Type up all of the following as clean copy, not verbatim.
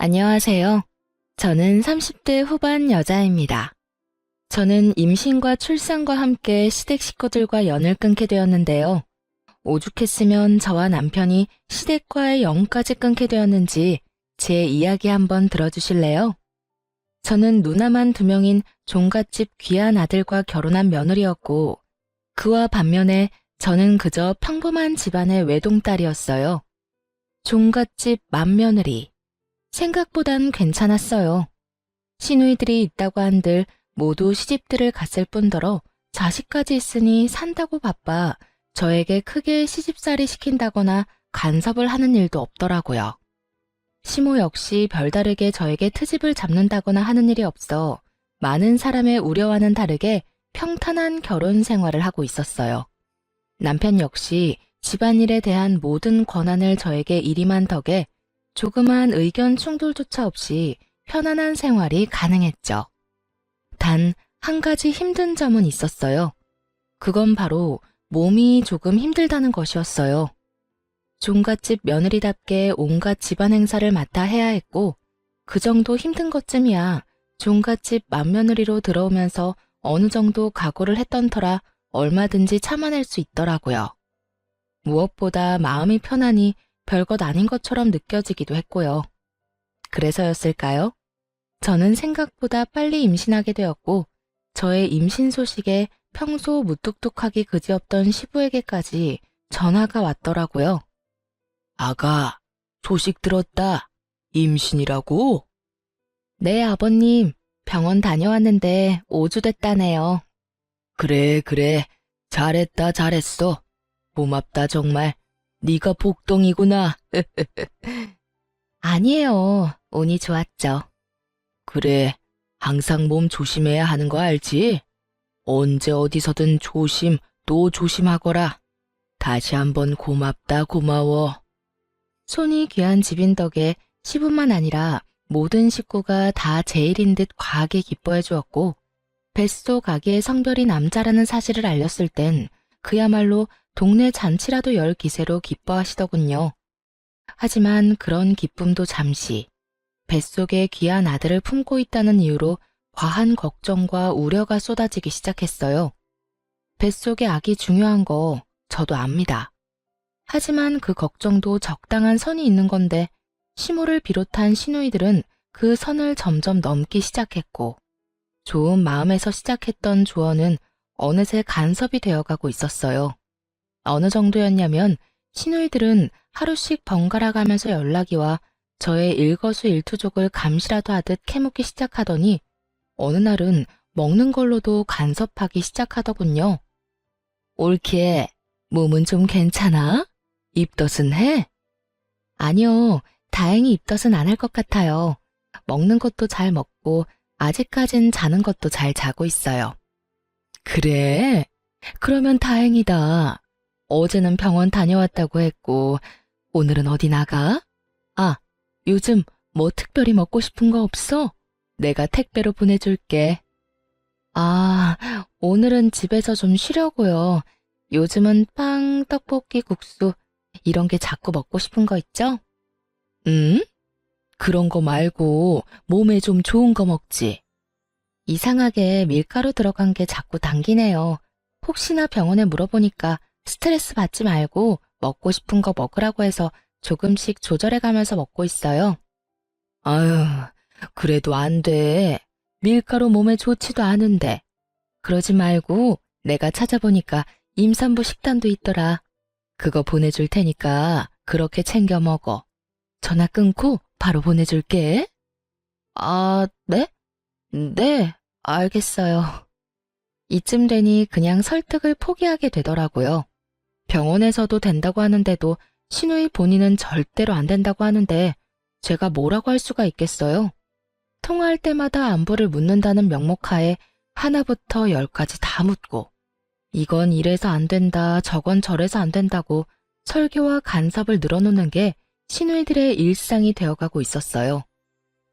안녕하세요. 저는 30대 후반 여자입니다. 저는 임신과 출산과 함께 시댁 식구들과 연을 끊게 되었는데요. 오죽했으면 저와 남편이 시댁과의 연까지 끊게 되었는지 제 이야기 한번 들어주실래요? 저는 누나만 2명인 종갓집 귀한 아들과 결혼한 며느리였고, 그와 반면에 저는 그저 평범한 집안의 외동딸이었어요. 종갓집 맏며느리. 생각보단 괜찮았어요. 시누이들이 있다고 한들 모두 시집들을 갔을 뿐더러 자식까지 있으니 산다고 바빠 저에게 크게 시집살이 시킨다거나 간섭을 하는 일도 없더라고요. 시모 역시 별다르게 저에게 트집을 잡는다거나 하는 일이 없어 많은 사람의 우려와는 다르게 평탄한 결혼 생활을 하고 있었어요. 남편 역시 집안일에 대한 모든 권한을 저에게 일임한 덕에 조그만 의견 충돌조차 없이 편안한 생활이 가능했죠. 단 한 가지 힘든 점은 있었어요. 그건 바로 몸이 조금 힘들다는 것이었어요. 종갓집 며느리답게 온갖 집안 행사를 맡아 해야 했고, 그 정도 힘든 것쯤이야 종갓집 맏며느리로 들어오면서 어느 정도 각오를 했던 터라 얼마든지 참아낼 수 있더라고요. 무엇보다 마음이 편하니 별것 아닌 것처럼 느껴지기도 했고요. 그래서였을까요? 저는 생각보다 빨리 임신하게 되었고, 저의 임신 소식에 평소 무뚝뚝하기 그지없던 시부에게까지 전화가 왔더라고요. 아가, 소식 들었다. 임신이라고? 네, 아버님. 병원 다녀왔는데 5주 됐다네요. 그래. 잘했다, 잘했어. 고맙다, 정말. 네가 복덩이구나. 아니에요. 운이 좋았죠. 그래, 항상 몸 조심해야 하는 거 알지? 언제 어디서든 조심 또 조심하거라. 다시 한번 고맙다, 고마워. 손이 귀한 집인 덕에 시부만 아니라 모든 식구가 다 제 일인 듯 과하게 기뻐해 주었고, 뱃속 아기의 성별이 남자라는 사실을 알렸을 땐 그야말로 동네 잔치라도 열 기세로 기뻐하시더군요. 하지만 그런 기쁨도 잠시, 뱃속에 귀한 아들을 품고 있다는 이유로 과한 걱정과 우려가 쏟아지기 시작했어요. 뱃속의 아기 중요한 거 저도 압니다. 하지만 그 걱정도 적당한 선이 있는 건데, 시모를 비롯한 시누이들은 그 선을 점점 넘기 시작했고, 좋은 마음에서 시작했던 조언은 어느새 간섭이 되어가고 있었어요. 어느 정도였냐면 시누이들은 하루씩 번갈아 가면서 연락이 와 저의 일거수일투족을 감시라도 하듯 캐묻기 시작하더니 어느 날은 먹는 걸로도 간섭하기 시작하더군요. 옳기에 몸은 좀 괜찮아? 입덧은 해? 아니요, 다행히 입덧은 안 할 것 같아요. 먹는 것도 잘 먹고 아직까진 자는 것도 잘 자고 있어요. 그래? 그러면 다행이다. 어제는 병원 다녀왔다고 했고, 오늘은 어디 나가? 아, 요즘 뭐 특별히 먹고 싶은 거 없어? 내가 택배로 보내줄게. 아, 오늘은 집에서 좀 쉬려고요. 요즘은 빵, 떡볶이, 국수, 이런 게 자꾸 먹고 싶은 거 있죠? 응? 그런 거 말고 몸에 좀 좋은 거 먹지. 이상하게 밀가루 들어간 게 자꾸 당기네요. 혹시나 병원에 물어보니까 스트레스 받지 말고 먹고 싶은 거 먹으라고 해서 조금씩 조절해 가면서 먹고 있어요. 아유, 그래도 안 돼. 밀가루 몸에 좋지도 않은데. 그러지 말고 내가 찾아보니까 임산부 식단도 있더라. 그거 보내줄 테니까 그렇게 챙겨 먹어. 전화 끊고 바로 보내줄게. 아, 네? 네, 알겠어요. 이쯤 되니 그냥 설득을 포기하게 되더라고요. 병원에서도 된다고 하는데도 시누이 본인은 절대로 안 된다고 하는데 제가 뭐라고 할 수가 있겠어요? 통화할 때마다 안부를 묻는다는 명목하에 하나부터 10까지 다 묻고, 이건 이래서 안 된다, 저건 저래서 안 된다고 설교와 간섭을 늘어놓는 게 시누이들의 일상이 되어가고 있었어요.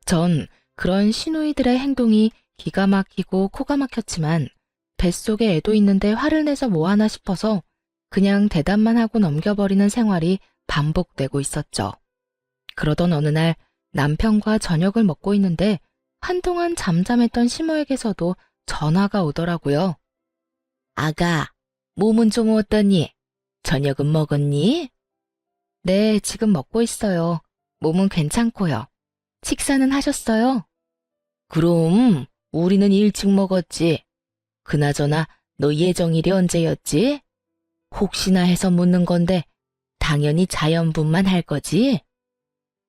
전 그런 시누이들의 행동이 기가 막히고 코가 막혔지만 뱃속에 애도 있는데 화를 내서 뭐하나 싶어서 그냥 대답만 하고 넘겨버리는 생활이 반복되고 있었죠. 그러던 어느 날 남편과 저녁을 먹고 있는데 한동안 잠잠했던 시모에게서도 전화가 오더라고요. 아가, 몸은 좀 어떠니? 저녁은 먹었니? 네, 지금 먹고 있어요. 몸은 괜찮고요. 식사는 하셨어요? 그럼 우리는 일찍 먹었지. 그나저나 너 예정일이 언제였지? 혹시나 해서 묻는 건데 당연히 자연분만 할 거지?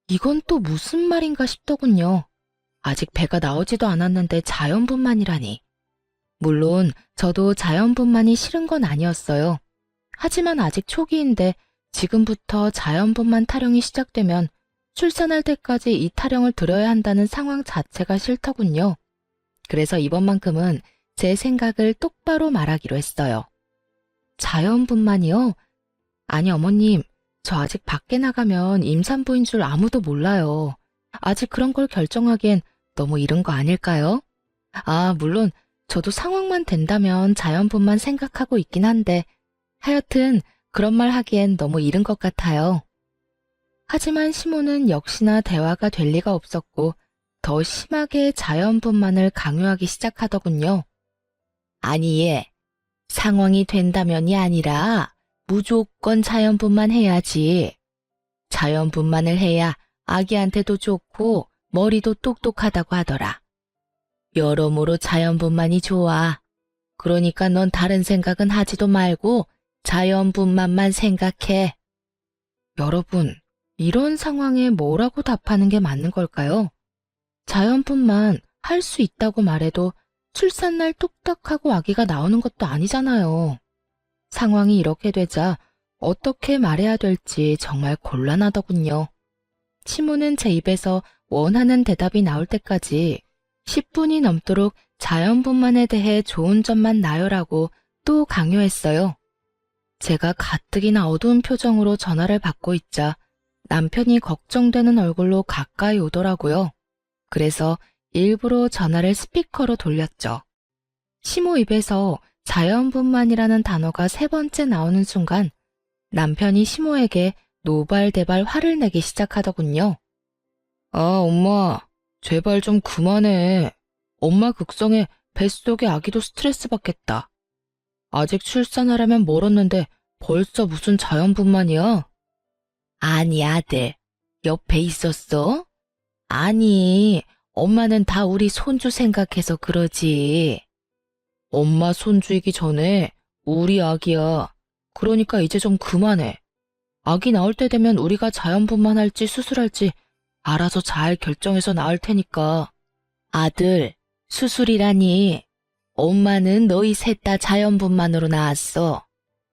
이건 또 무슨 말인가 싶더군요. 아직 배가 나오지도 않았는데 자연분만이라니. 물론 저도 자연분만이 싫은 건 아니었어요. 하지만 아직 초기인데 지금부터 자연분만 타령이 시작되면 출산할 때까지 이 타령을 들어야 한다는 상황 자체가 싫더군요. 그래서 이번만큼은 제 생각을 똑바로 말하기로 했어요. 자연분만이요? 아니 어머님, 저 아직 밖에 나가면 임산부인 줄 아무도 몰라요. 아직 그런 걸 결정하기엔 너무 이른 거 아닐까요? 아, 물론 저도 상황만 된다면 자연분만 생각하고 있긴 한데 하여튼 그런 말 하기엔 너무 이른 것 같아요. 하지만 시모는 역시나 대화가 될 리가 없었고 더 심하게 자연분만을 강요하기 시작하더군요. 아니 얘, 상황이 된다면이 아니라 무조건 자연분만 해야지. 자연분만을 해야 아기한테도 좋고 머리도 똑똑하다고 하더라. 여러모로 자연분만이 좋아. 그러니까 넌 다른 생각은 하지도 말고 자연분만만 생각해. 여러분, 이런 상황에 뭐라고 답하는 게 맞는 걸까요? 자연분만 할 수 있다고 말해도 출산날 뚝딱하고 아기가 나오는 것도 아니잖아요. 상황이 이렇게 되자 어떻게 말해야 될지 정말 곤란하더군요. 시모는 제 입에서 원하는 대답이 나올 때까지 10분이 넘도록 자연분만에 대해 좋은 점만 나열하고 또 강요했어요. 제가 가뜩이나 어두운 표정으로 전화를 받고 있자 남편이 걱정되는 얼굴로 가까이 오더라고요. 그래서 일부러 전화를 스피커로 돌렸죠. 시모 입에서 자연분만이라는 단어가 3번째 나오는 순간 남편이 시모에게 노발대발 화를 내기 시작하더군요. 아, 엄마, 제발 좀 그만해. 엄마 극성에 뱃속의 아기도 스트레스 받겠다. 아직 출산하려면 멀었는데 벌써 무슨 자연분만이야? 아니, 아들, 옆에 있었어? 아니, 엄마는 다 우리 손주 생각해서 그러지. 엄마 손주이기 전에 우리 아기야. 그러니까 이제 좀 그만해. 아기 나올 때 되면 우리가 자연분만할지 수술할지 알아서 잘 결정해서 낳을 테니까. 아들, 수술이라니. 엄마는 너희 셋 다 자연분만으로 낳았어.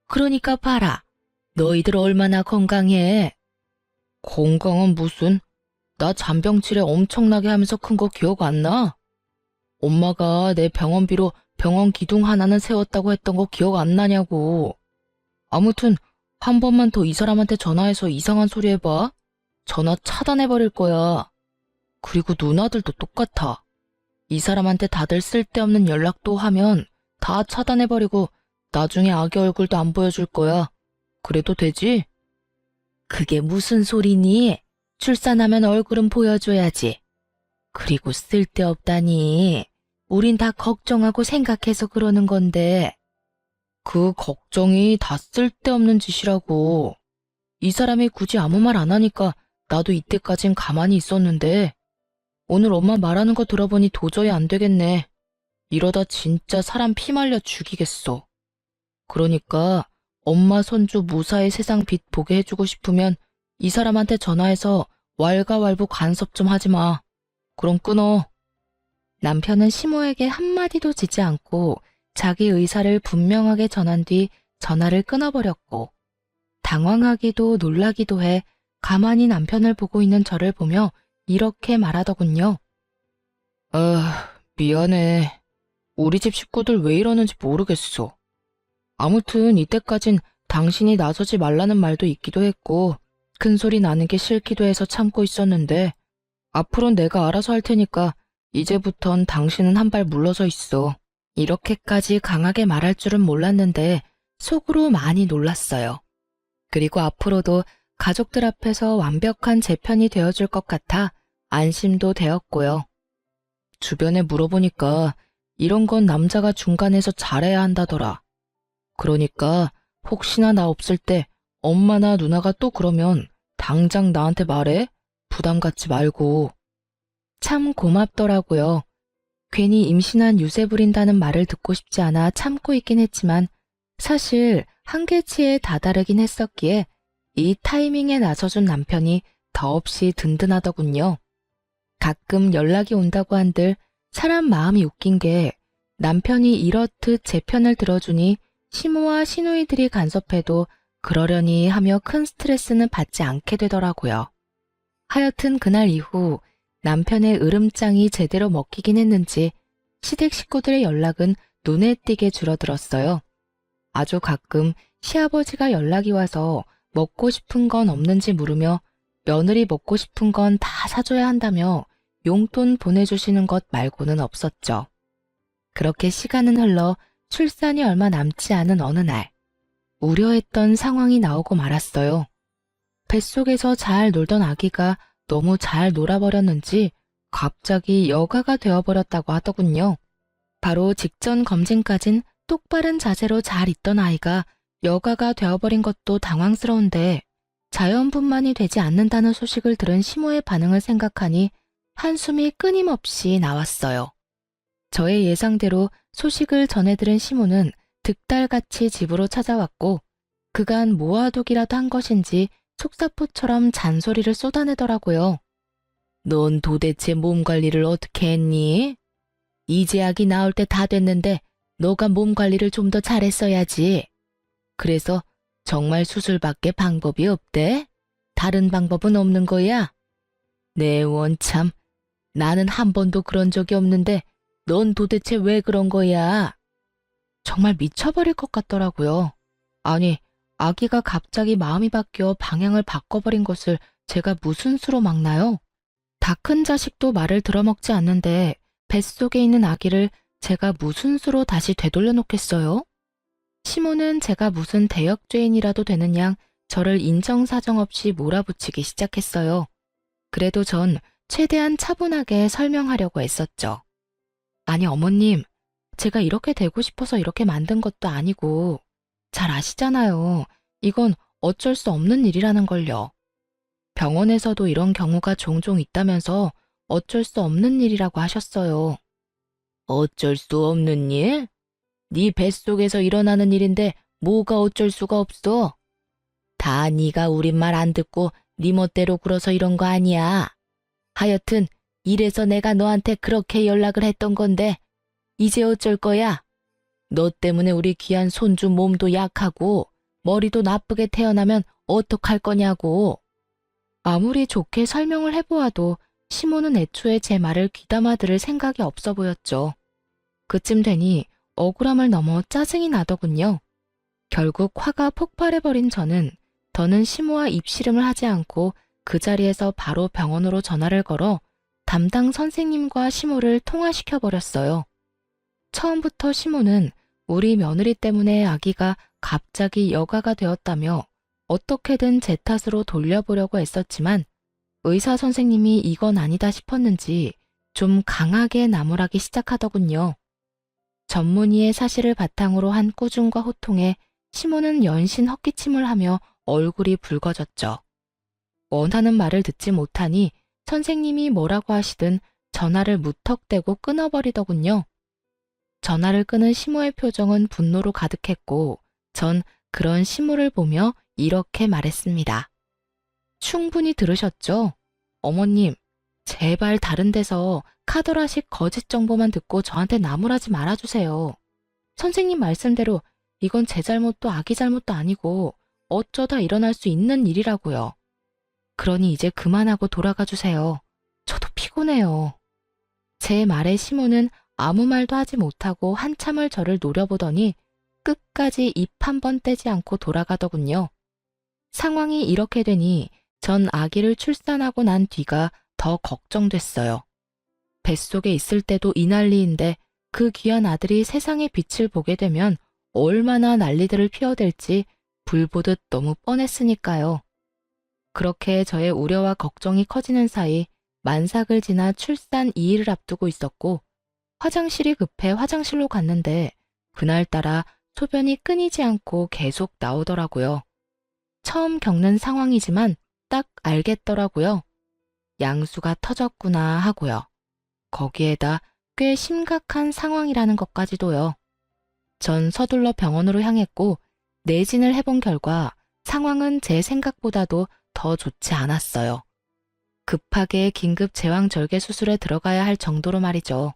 그러니까 봐라. 너희들 얼마나 건강해. 건강은 무슨? 나 잔병치레 엄청나게 하면서 큰 거 기억 안 나? 엄마가 내 병원비로 병원 기둥 하나는 세웠다고 했던 거 기억 안 나냐고. 아무튼 한 번만 더 이 사람한테 전화해서 이상한 소리 해봐. 전화 차단해버릴 거야. 그리고 누나들도 똑같아. 이 사람한테 다들 쓸데없는 연락도 하면 다 차단해버리고 나중에 아기 얼굴도 안 보여줄 거야. 그래도 되지? 그게 무슨 소리니? 출산하면 얼굴은 보여줘야지. 그리고 쓸데없다니. 우린 다 걱정하고 생각해서 그러는 건데. 그 걱정이 다 쓸데없는 짓이라고. 이 사람이 굳이 아무 말 안 하니까 나도 이때까진 가만히 있었는데 오늘 엄마 말하는 거 들어보니 도저히 안 되겠네. 이러다 진짜 사람 피 말려 죽이겠어. 그러니까 엄마 손주 무사히 세상 빛 보게 해주고 싶으면 이 사람한테 전화해서 왈가왈부 간섭 좀 하지 마. 그럼 끊어. 남편은 시모에게 한마디도 지지 않고 자기 의사를 분명하게 전한 뒤 전화를 끊어버렸고 당황하기도 놀라기도 해 가만히 남편을 보고 있는 저를 보며 이렇게 말하더군요. 미안해. 우리 집 식구들 왜 이러는지 모르겠어. 아무튼 이때까진 당신이 나서지 말라는 말도 있기도 했고 큰 소리 나는 게 싫기도 해서 참고 있었는데 앞으로는 내가 알아서 할 테니까 이제부턴 당신은 한 발 물러서 있어. 이렇게까지 강하게 말할 줄은 몰랐는데 속으로 많이 놀랐어요. 그리고 앞으로도 가족들 앞에서 완벽한 제 편이 되어줄 것 같아 안심도 되었고요. 주변에 물어보니까 이런 건 남자가 중간에서 잘해야 한다더라. 그러니까 혹시나 나 없을 때 엄마나 누나가 또 그러면 당장 나한테 말해. 부담 갖지 말고. 참 고맙더라고요. 괜히 임신한 유세 부린다는 말을 듣고 싶지 않아 참고 있긴 했지만 사실 한계치에 다다르긴 했었기에 이 타이밍에 나서준 남편이 더없이 든든하더군요. 가끔 연락이 온다고 한들 사람 마음이 웃긴 게 남편이 이렇듯 제 편을 들어주니 시모와 시누이들이 간섭해도 그러려니 하며 큰 스트레스는 받지 않게 되더라고요. 하여튼 그날 이후 남편의 으름장이 제대로 먹히긴 했는지 시댁 식구들의 연락은 눈에 띄게 줄어들었어요. 아주 가끔 시아버지가 연락이 와서 먹고 싶은 건 없는지 물으며 며느리 먹고 싶은 건 다 사줘야 한다며 용돈 보내주시는 것 말고는 없었죠. 그렇게 시간은 흘러 출산이 얼마 남지 않은 어느 날 우려했던 상황이 나오고 말았어요. 뱃속에서 잘 놀던 아기가 너무 잘 놀아버렸는지 갑자기 여가가 되어버렸다고 하더군요. 바로 직전 검진까진 똑바른 자세로 잘 있던 아이가 여가가 되어버린 것도 당황스러운데 자연분만이 되지 않는다는 소식을 들은 시모의 반응을 생각하니 한숨이 끊임없이 나왔어요. 저의 예상대로 소식을 전해들은 시모는 득달같이 집으로 찾아왔고 그간 모아두기라도 한 것인지 속사포처럼 잔소리를 쏟아내더라고요. 넌 도대체 몸 관리를 어떻게 했니? 이제 아기 나올 때 다 됐는데 너가 몸 관리를 좀 더 잘했어야지. 그래서 정말 수술밖에 방법이 없대? 다른 방법은 없는 거야? 내 원참, 나는 한 번도 그런 적이 없는데 넌 도대체 왜 그런 거야? 정말 미쳐버릴 것 같더라고요. 아니, 아기가 갑자기 마음이 바뀌어 방향을 바꿔버린 것을 제가 무슨 수로 막나요? 다 큰 자식도 말을 들어먹지 않는데 뱃속에 있는 아기를 제가 무슨 수로 다시 되돌려 놓겠어요? 시모는 제가 무슨 대역죄인이라도 되는 양 저를 인정사정 없이 몰아붙이기 시작했어요. 그래도 전 최대한 차분하게 설명하려고 애썼죠. 아니 어머님, 제가 이렇게 되고 싶어서 이렇게 만든 것도 아니고 잘 아시잖아요. 이건 어쩔 수 없는 일이라는 걸요. 병원에서도 이런 경우가 종종 있다면서 어쩔 수 없는 일이라고 하셨어요. 어쩔 수 없는 일? 네 뱃속에서 일어나는 일인데 뭐가 어쩔 수가 없어? 다 네가 우리 말 안 듣고 네 멋대로 굴어서 이런 거 아니야. 하여튼 이래서 내가 너한테 그렇게 연락을 했던 건데 이제 어쩔 거야? 너 때문에 우리 귀한 손주 몸도 약하고 머리도 나쁘게 태어나면 어떡할 거냐고. 아무리 좋게 설명을 해보아도 시모는 애초에 제 말을 귀담아 들을 생각이 없어 보였죠. 그쯤 되니 억울함을 넘어 짜증이 나더군요. 결국 화가 폭발해버린 저는 더는 시모와 입씨름을 하지 않고 그 자리에서 바로 병원으로 전화를 걸어 담당 선생님과 시모를 통화시켜버렸어요. 처음부터 시모는 우리 며느리 때문에 아기가 갑자기 여가가 되었다며 어떻게든 제 탓으로 돌려보려고 애썼지만 의사 선생님이 이건 아니다 싶었는지 좀 강하게 나무라기 시작하더군요. 전문의의 사실을 바탕으로 한 꾸중과 호통에 시모는 연신 헛기침을 하며 얼굴이 붉어졌죠. 원하는 말을 듣지 못하니 선생님이 뭐라고 하시든 전화를 무턱대고 끊어버리더군요. 전화를 끊은 시모의 표정은 분노로 가득했고 전 그런 시모를 보며 이렇게 말했습니다. 충분히 들으셨죠? 어머님, 제발 다른 데서 카더라식 거짓 정보만 듣고 저한테 나무라지 말아주세요. 선생님 말씀대로 이건 제 잘못도 아기 잘못도 아니고 어쩌다 일어날 수 있는 일이라고요. 그러니 이제 그만하고 돌아가 주세요. 저도 피곤해요. 제 말에 시모는 아무 말도 하지 못하고 한참을 저를 노려보더니 끝까지 입 한 번 떼지 않고 돌아가더군요. 상황이 이렇게 되니 전 아기를 출산하고 난 뒤가 더 걱정됐어요. 뱃속에 있을 때도 이 난리인데 그 귀한 아들이 세상의 빛을 보게 되면 얼마나 난리들을 피워댈지 불보듯 너무 뻔했으니까요. 그렇게 저의 우려와 걱정이 커지는 사이 만삭을 지나 출산 2일을 앞두고 있었고 화장실이 급해 화장실로 갔는데 그날따라 소변이 끊이지 않고 계속 나오더라고요. 처음 겪는 상황이지만 딱 알겠더라고요. 양수가 터졌구나 하고요. 거기에다 꽤 심각한 상황이라는 것까지도요. 전 서둘러 병원으로 향했고 내진을 해본 결과 상황은 제 생각보다도 더 좋지 않았어요. 급하게 긴급 제왕절개 수술에 들어가야 할 정도로 말이죠.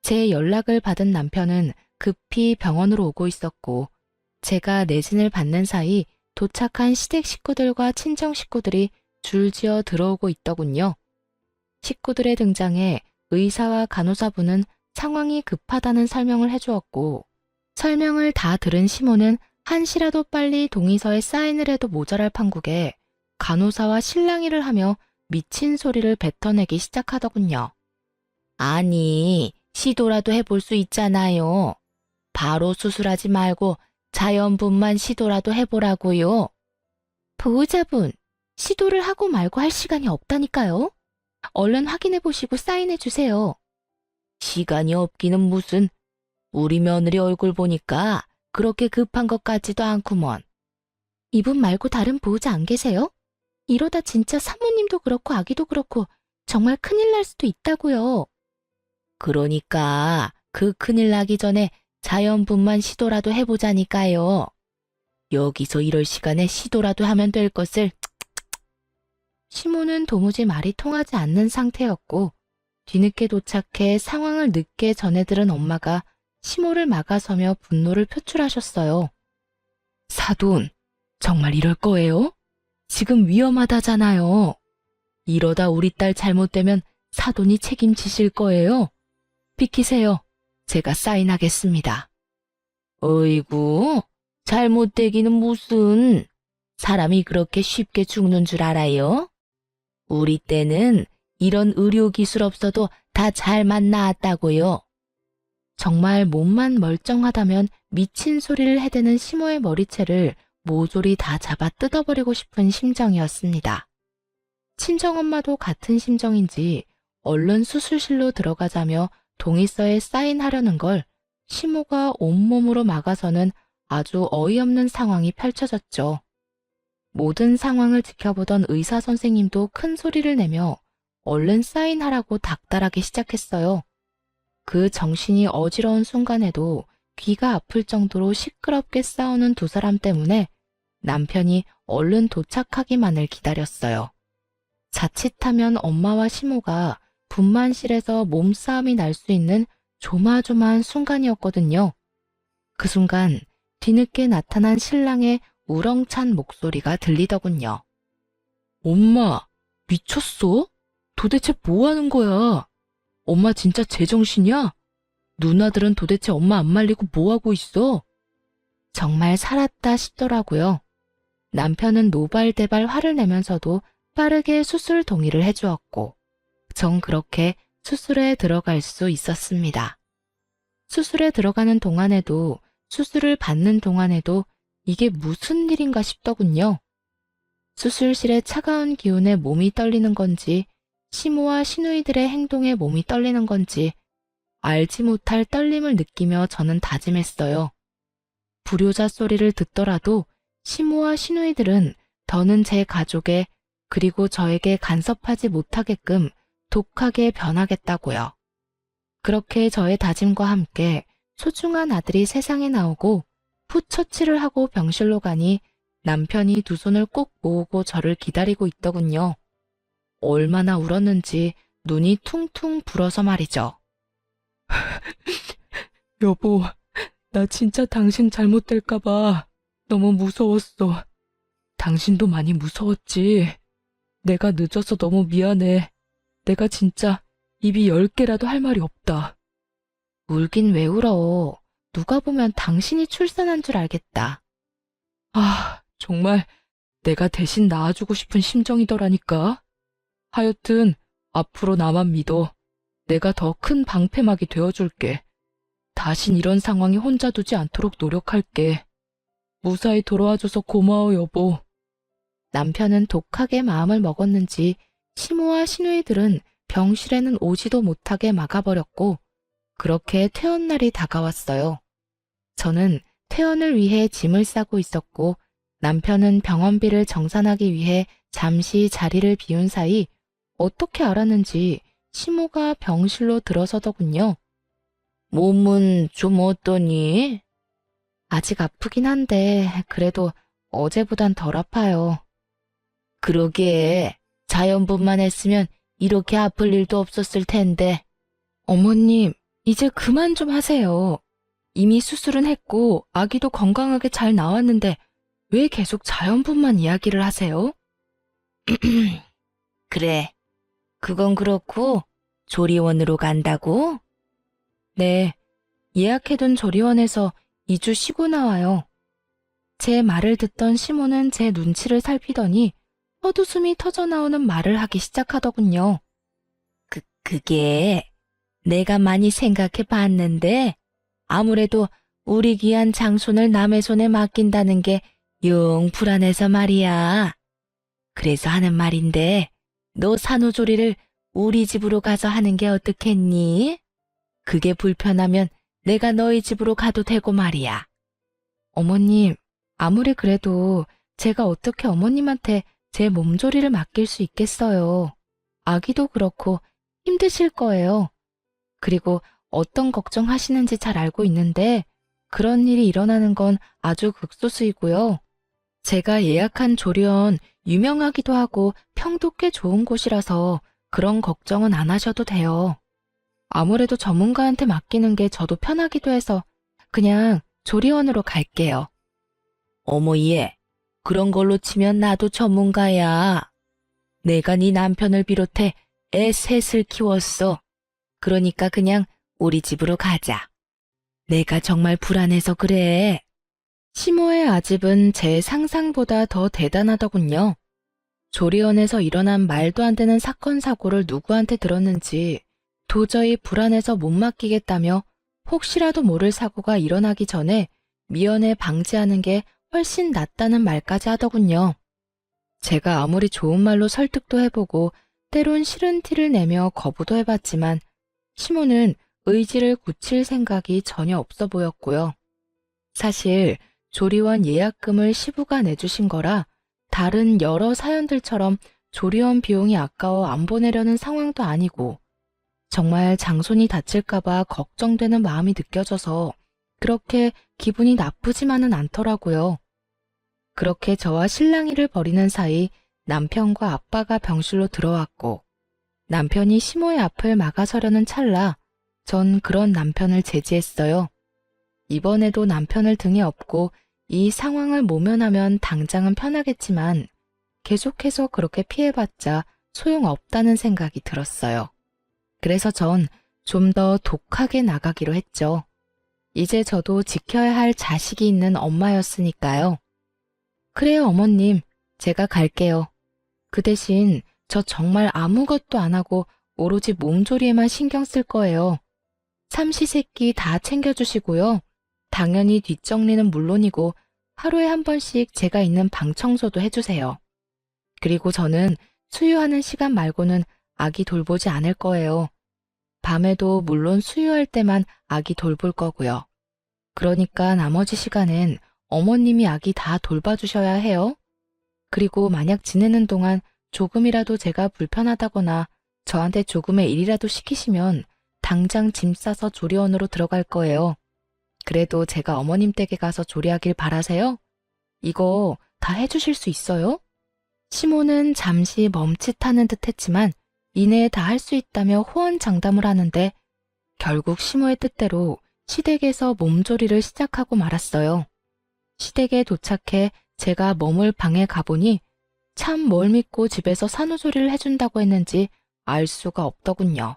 제 연락을 받은 남편은 급히 병원으로 오고 있었고 제가 내진을 받는 사이 도착한 시댁 식구들과 친정 식구들이 줄지어 들어오고 있더군요. 식구들의 등장에 의사와 간호사분은 상황이 급하다는 설명을 해주었고 설명을 다 들은 시모는 한시라도 빨리 동의서에 사인을 해도 모자랄 판국에 간호사와 실랑이를 하며 미친 소리를 뱉어내기 시작하더군요. 아니, 시도라도 해볼 수 있잖아요. 바로 수술하지 말고 자연분만 시도라도 해보라고요. 보호자분, 시도를 하고 말고 할 시간이 없다니까요. 얼른 확인해보시고 사인해주세요. 시간이 없기는 무슨. 우리 며느리 얼굴 보니까 그렇게 급한 것 같지도 않구먼. 이분 말고 다른 보호자 안 계세요? 이러다 진짜 사모님도 그렇고 아기도 그렇고 정말 큰일 날 수도 있다고요. 그러니까 그 큰일 나기 전에 자연분만 시도라도 해보자니까요. 여기서 이럴 시간에 시도라도 하면 될 것을. 시모는 도무지 말이 통하지 않는 상태였고 뒤늦게 도착해 상황을 늦게 전해들은 엄마가 시모를 막아서며 분노를 표출하셨어요. 사돈, 정말 이럴 거예요? 지금 위험하다잖아요. 이러다 우리 딸 잘못되면 사돈이 책임지실 거예요. 비키세요. 제가 사인하겠습니다. 어이구, 잘못되기는 무슨. 사람이 그렇게 쉽게 죽는 줄 알아요? 우리 때는 이런 의료기술 없어도 다 잘만 나았다고요. 정말 몸만 멀쩡하다면 미친 소리를 해대는 시모의 머리채를 모조리 다 잡아 뜯어버리고 싶은 심정이었습니다. 친정엄마도 같은 심정인지 얼른 수술실로 들어가자며 동의서에 사인하려는 걸 시모가 온몸으로 막아서는 아주 어이없는 상황이 펼쳐졌죠. 모든 상황을 지켜보던 의사 선생님도 큰 소리를 내며 얼른 사인하라고 닥달하기 시작했어요. 그 정신이 어지러운 순간에도 귀가 아플 정도로 시끄럽게 싸우는 두 사람 때문에 남편이 얼른 도착하기만을 기다렸어요. 자칫하면 엄마와 시모가 분만실에서 몸싸움이 날 수 있는 조마조마한 순간이었거든요. 그 순간 뒤늦게 나타난 신랑의 우렁찬 목소리가 들리더군요. 엄마, 미쳤어? 도대체 뭐 하는 거야? 엄마 진짜 제정신이야? 누나들은 도대체 엄마 안 말리고 뭐 하고 있어? 정말 살았다 싶더라고요. 남편은 노발대발 화를 내면서도 빠르게 수술 동의를 해주었고 전 그렇게 수술에 들어갈 수 있었습니다. 수술에 들어가는 동안에도 수술을 받는 동안에도 이게 무슨 일인가 싶더군요. 수술실의 차가운 기운에 몸이 떨리는 건지 시모와 시누이들의 행동에 몸이 떨리는 건지 알지 못할 떨림을 느끼며 저는 다짐했어요. 불효자 소리를 듣더라도 시모와 시누이들은 더는 제 가족에 그리고 저에게 간섭하지 못하게끔 독하게 변하겠다고요. 그렇게 저의 다짐과 함께 소중한 아들이 세상에 나오고 풋처치를 하고 병실로 가니 남편이 두 손을 꼭 모으고 저를 기다리고 있더군요. 얼마나 울었는지 눈이 퉁퉁 불어서 말이죠. 여보, 나 진짜 당신 잘못될까봐 너무 무서웠어. 당신도 많이 무서웠지. 내가 늦어서 너무 미안해. 내가 진짜 입이 10개라도 할 말이 없다. 울긴 왜 울어. 누가 보면 당신이 출산한 줄 알겠다. 아, 정말 내가 대신 낳아주고 싶은 심정이더라니까. 하여튼 앞으로 나만 믿어. 내가 더 큰 방패막이 되어줄게. 다신 이런 상황에 혼자 두지 않도록 노력할게. 무사히 돌아와줘서 고마워, 여보. 남편은 독하게 마음을 먹었는지 시모와 시누이들은 병실에는 오지도 못하게 막아버렸고 그렇게 퇴원날이 다가왔어요. 저는 퇴원을 위해 짐을 싸고 있었고 남편은 병원비를 정산하기 위해 잠시 자리를 비운 사이 어떻게 알았는지 시모가 병실로 들어서더군요. 몸은 좀 어떠니? 아직 아프긴 한데 그래도 어제보단 덜 아파요. 그러게 자연분만 했으면 이렇게 아플 일도 없었을 텐데. 어머님, 이제 그만 좀 하세요. 이미 수술은 했고 아기도 건강하게 잘 나왔는데 왜 계속 자연분만 이야기를 하세요? 그래, 그건 그렇고 조리원으로 간다고? 네, 예약해둔 조리원에서 2주 쉬고 나와요. 제 말을 듣던 시모는 제 눈치를 살피더니 헛웃음이 터져나오는 말을 하기 시작하더군요. 그게 내가 많이 생각해 봤는데 아무래도 우리 귀한 장손을 남의 손에 맡긴다는 게 영 불안해서 말이야. 그래서 하는 말인데 너 산후조리를 우리 집으로 가서 하는 게 어떻겠니? 그게 불편하면 내가 너희 집으로 가도 되고 말이야. 어머님, 아무리 그래도 제가 어떻게 어머님한테 제 몸조리를 맡길 수 있겠어요. 아기도 그렇고 힘드실 거예요. 그리고 어떤 걱정하시는지 잘 알고 있는데 그런 일이 일어나는 건 아주 극소수이고요. 제가 예약한 조리원 유명하기도 하고 평도 꽤 좋은 곳이라서 그런 걱정은 안 하셔도 돼요. 아무래도 전문가한테 맡기는 게 저도 편하기도 해서 그냥 조리원으로 갈게요. 어머 얘, 그런 걸로 치면 나도 전문가야. 내가 네 남편을 비롯해 애 셋을 키웠어. 그러니까 그냥 우리 집으로 가자. 내가 정말 불안해서 그래. 시모의 아집은 제 상상보다 더 대단하더군요. 조리원에서 일어난 말도 안 되는 사건 사고를 누구한테 들었는지 도저히 불안해서 못 맡기겠다며 혹시라도 모를 사고가 일어나기 전에 미연에 방지하는 게 훨씬 낫다는 말까지 하더군요. 제가 아무리 좋은 말로 설득도 해보고 때론 싫은 티를 내며 거부도 해봤지만 시모는 의지를 굳힐 생각이 전혀 없어 보였고요. 사실 조리원 예약금을 시부가 내주신 거라 다른 여러 사연들처럼 조리원 비용이 아까워 안 보내려는 상황도 아니고 정말 장손이 다칠까봐 걱정되는 마음이 느껴져서 그렇게 기분이 나쁘지만은 않더라고요. 그렇게 저와 실랑이를 벌이는 사이 남편과 아빠가 병실로 들어왔고 남편이 시모의 앞을 막아서려는 찰나 전 그런 남편을 제지했어요. 이번에도 남편을 등에 업고 이 상황을 모면하면 당장은 편하겠지만 계속해서 그렇게 피해봤자 소용없다는 생각이 들었어요. 그래서 전 좀 더 독하게 나가기로 했죠. 이제 저도 지켜야 할 자식이 있는 엄마였으니까요. 그래요, 어머님. 제가 갈게요. 그 대신 저 정말 아무것도 안 하고 오로지 몸조리에만 신경 쓸 거예요. 삼시세끼 다 챙겨주시고요. 당연히 뒷정리는 물론이고 하루에 한 번씩 제가 있는 방 청소도 해주세요. 그리고 저는 수유하는 시간 말고는 아기 돌보지 않을 거예요. 밤에도 물론 수유할 때만 아기 돌볼 거고요. 그러니까 나머지 시간엔 어머님이 아기 다 돌봐주셔야 해요. 그리고 만약 지내는 동안 조금이라도 제가 불편하다거나 저한테 조금의 일이라도 시키시면 당장 짐 싸서 조리원으로 들어갈 거예요. 그래도 제가 어머님 댁에 가서 조리하길 바라세요? 이거 다 해주실 수 있어요? 시모는 잠시 멈칫하는 듯 했지만 이내에 다 할 수 있다며 호언장담을 하는데 결국 시모의 뜻대로 시댁에서 몸조리를 시작하고 말았어요. 시댁에 도착해 제가 머물 방에 가보니 참 뭘 믿고 집에서 산후조리를 해준다고 했는지 알 수가 없더군요.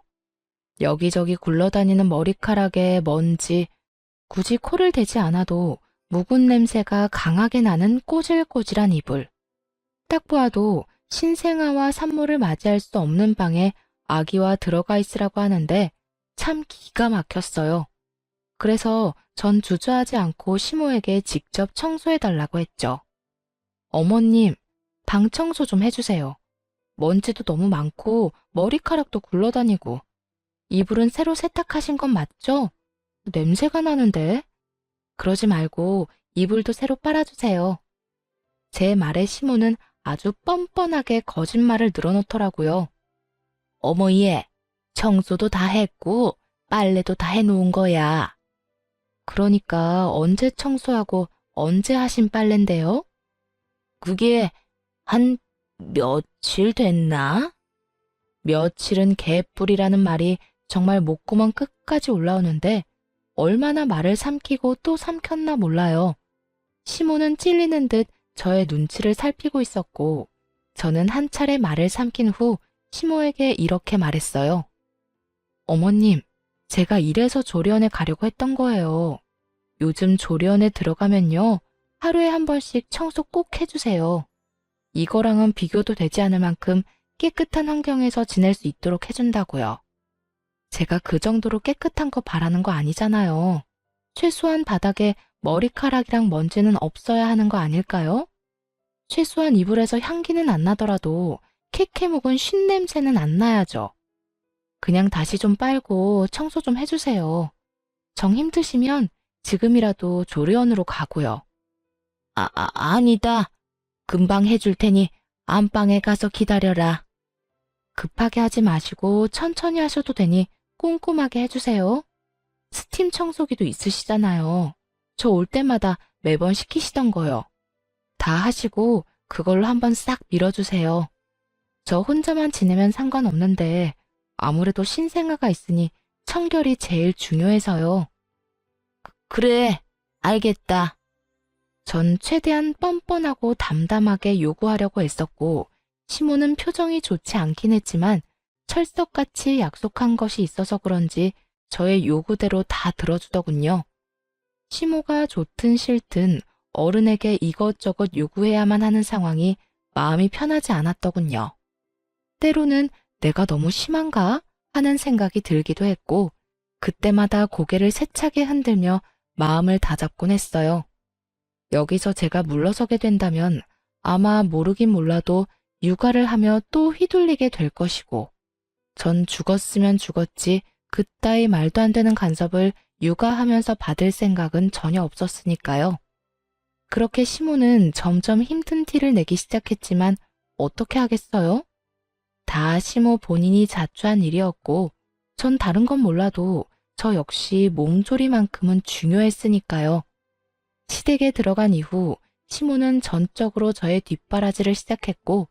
여기저기 굴러다니는 머리카락에 먼지, 굳이 코를 대지 않아도 묵은 냄새가 강하게 나는 꼬질꼬질한 이불. 딱 보아도 신생아와 산모를 맞이할 수 없는 방에 아기와 들어가 있으라고 하는데 참 기가 막혔어요. 그래서 전 주저하지 않고 시모에게 직접 청소해달라고 했죠. 어머님, 방 청소 좀 해주세요. 먼지도 너무 많고 머리카락도 굴러다니고. 이불은 새로 세탁하신 건 맞죠? 냄새가 나는데. 그러지 말고 이불도 새로 빨아주세요. 제 말에 시모는 아주 뻔뻔하게 거짓말을 늘어놓더라고요. 어머 얘, 청소도 다 했고 빨래도 다 해놓은 거야. 그러니까 언제 청소하고 언제 하신 빨래인데요? 그게 한 며칠 됐나? 며칠은 개뿔이라는 말이 정말 목구멍 끝까지 올라오는데 얼마나 말을 삼키고 또 삼켰나 몰라요. 시모는 찔리는 듯 저의 눈치를 살피고 있었고 저는 한 차례 말을 삼킨 후 시모에게 이렇게 말했어요. 어머님, 제가 이래서 조리원에 가려고 했던 거예요. 요즘 조리원에 들어가면요. 하루에 한 번씩 청소 꼭 해주세요. 이거랑은 비교도 되지 않을 만큼 깨끗한 환경에서 지낼 수 있도록 해준다고요. 제가 그 정도로 깨끗한 거 바라는 거 아니잖아요. 최소한 바닥에 머리카락이랑 먼지는 없어야 하는 거 아닐까요? 최소한 이불에서 향기는 안 나더라도 캐캐 묵은 쉰 냄새는 안 나야죠. 그냥 다시 좀 빨고 청소 좀 해주세요. 정 힘드시면 지금이라도 조리원으로 가고요. 아니다. 금방 해줄 테니 안방에 가서 기다려라. 급하게 하지 마시고 천천히 하셔도 되니 꼼꼼하게 해주세요. 스팀 청소기도 있으시잖아요. 저 올 때마다 매번 시키시던 거요. 다 하시고 그걸로 한번 싹 밀어주세요. 저 혼자만 지내면 상관없는데 아무래도 신생아가 있으니 청결이 제일 중요해서요. 그래, 알겠다. 전 최대한 뻔뻔하고 담담하게 요구하려고 애썼고 시모는 표정이 좋지 않긴 했지만 철석같이 약속한 것이 있어서 그런지 저의 요구대로 다 들어주더군요. 시모가 좋든 싫든 어른에게 이것저것 요구해야만 하는 상황이 마음이 편하지 않았더군요. 때로는 내가 너무 심한가 하는 생각이 들기도 했고 그때마다 고개를 세차게 흔들며 마음을 다잡곤 했어요. 여기서 제가 물러서게 된다면 아마 모르긴 몰라도 육아를 하며 또 휘둘리게 될 것이고 전 죽었으면 죽었지 그따위 말도 안 되는 간섭을 육아하면서 받을 생각은 전혀 없었으니까요. 그렇게 시모는 점점 힘든 티를 내기 시작했지만 어떻게 하겠어요? 다 시모 본인이 자초한 일이었고 전 다른 건 몰라도 저 역시 몸조리만큼은 중요했으니까요. 시댁에 들어간 이후 시모는 전적으로 저의 뒷바라지를 시작했고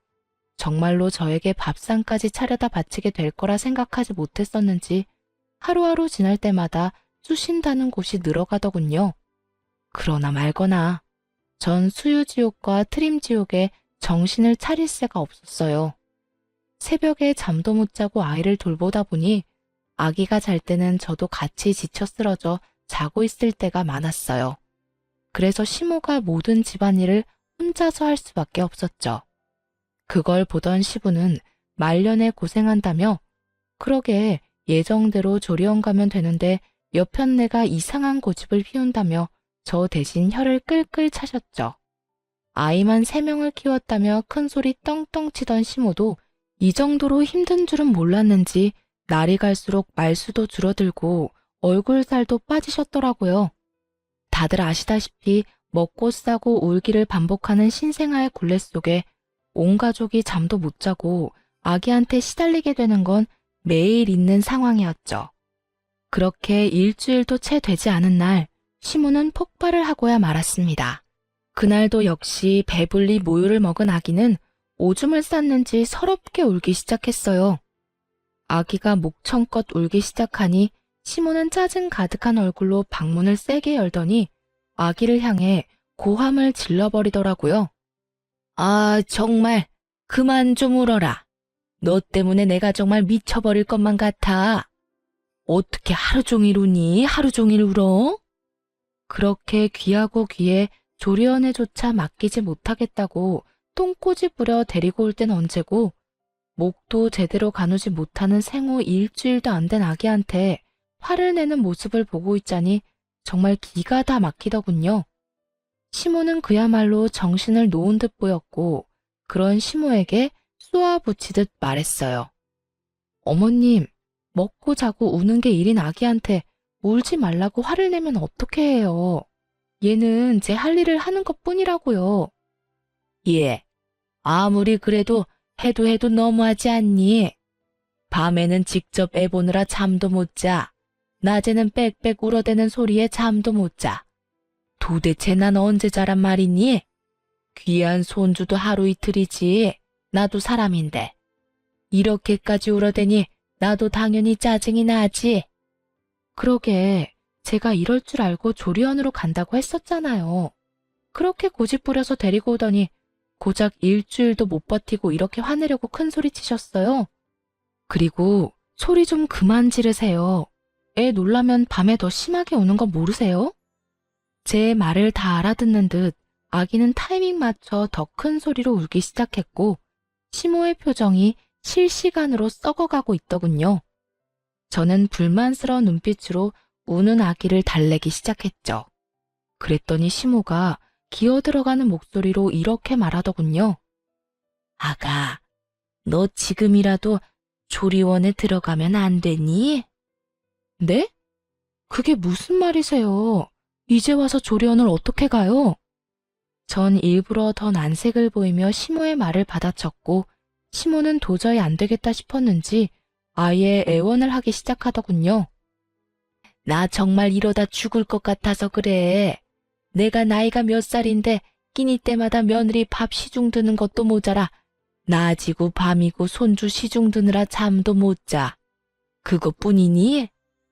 정말로 저에게 밥상까지 차려다 바치게 될 거라 생각하지 못했었는지 하루하루 지날 때마다 쑤신다는 곳이 늘어가더군요. 그러나 말거나 전 수유지옥과 트림지옥에 정신을 차릴 새가 없었어요. 새벽에 잠도 못 자고 아이를 돌보다 보니 아기가 잘 때는 저도 같이 지쳐 쓰러져 자고 있을 때가 많았어요. 그래서 시모가 모든 집안일을 혼자서 할 수밖에 없었죠. 그걸 보던 시부는 말년에 고생한다며 그러게 예정대로 조리원 가면 되는데 여편네가 이상한 고집을 피운다며 저 대신 혀를 끌끌 차셨죠. 아이만 3명을 키웠다며 큰소리 떵떵 치던 시모도 이 정도로 힘든 줄은 몰랐는지 날이 갈수록 말수도 줄어들고 얼굴살도 빠지셨더라고요. 다들 아시다시피 먹고 싸고 울기를 반복하는 신생아의 굴레 속에 온 가족이 잠도 못 자고 아기한테 시달리게 되는 건 매일 있는 상황이었죠. 그렇게 일주일도 채 되지 않은 날 시모는 폭발을 하고야 말았습니다. 그날도 역시 배불리 모유를 먹은 아기는 오줌을 쌌는지 서럽게 울기 시작했어요. 아기가 목청껏 울기 시작하니 시모는 짜증 가득한 얼굴로 방문을 세게 열더니 아기를 향해 고함을 질러버리더라고요. 아, 정말 그만 좀 울어라. 너 때문에 내가 정말 미쳐버릴 것만 같아. 어떻게 하루 종일 우니? 하루 종일 울어? 그렇게 귀하고 귀에 조리원에조차 맡기지 못하겠다고 똥꼬지 부려 데리고 올 땐 언제고 목도 제대로 가누지 못하는 생후 일주일도 안 된 아기한테 화를 내는 모습을 보고 있자니 정말 기가 다 막히더군요. 시모는 그야말로 정신을 놓은 듯 보였고 그런 시모에게 쏘아붙이듯 말했어요. 어머님, 먹고 자고 우는 게 일인 아기한테 울지 말라고 화를 내면 어떻게 해요? 얘는 제 할 일을 하는 것뿐이라고요. 예, 아무리 그래도 해도 너무하지 않니? 밤에는 직접 애 보느라 잠도 못 자. 낮에는 빽빽 울어대는 소리에 잠도 못 자. 도대체 난 언제 자란 말이니? 귀한 손주도 하루 이틀이지. 나도 사람인데. 이렇게까지 울어대니 나도 당연히 짜증이 나지. 그러게 제가 이럴 줄 알고 조리원으로 간다고 했었잖아요. 그렇게 고집 부려서 데리고 오더니 고작 일주일도 못 버티고 이렇게 화내려고 큰 소리 치셨어요. 그리고 소리 좀 그만 지르세요. 애 놀라면 밤에 더 심하게 우는 거 모르세요? 제 말을 다 알아듣는 듯 아기는 타이밍 맞춰 더 큰 소리로 울기 시작했고 시모의 표정이 실시간으로 썩어가고 있더군요. 저는 불만스러운 눈빛으로 우는 아기를 달래기 시작했죠. 그랬더니 시모가 기어들어가는 목소리로 이렇게 말하더군요. 아가, 너 지금이라도 조리원에 들어가면 안 되니? 네? 그게 무슨 말이세요? 이제 와서 조리원을 어떻게 가요? 전 일부러 더 난색을 보이며 시모의 말을 받아쳤고 시모는 도저히 안 되겠다 싶었는지 아예 애원을 하기 시작하더군요. 나 정말 이러다 죽을 것 같아서 그래. 내가 나이가 몇 살인데 끼니 때마다 며느리 밥 시중 드는 것도 모자라 낮이고 밤이고 손주 시중 드느라 잠도 못 자. 그것뿐이니?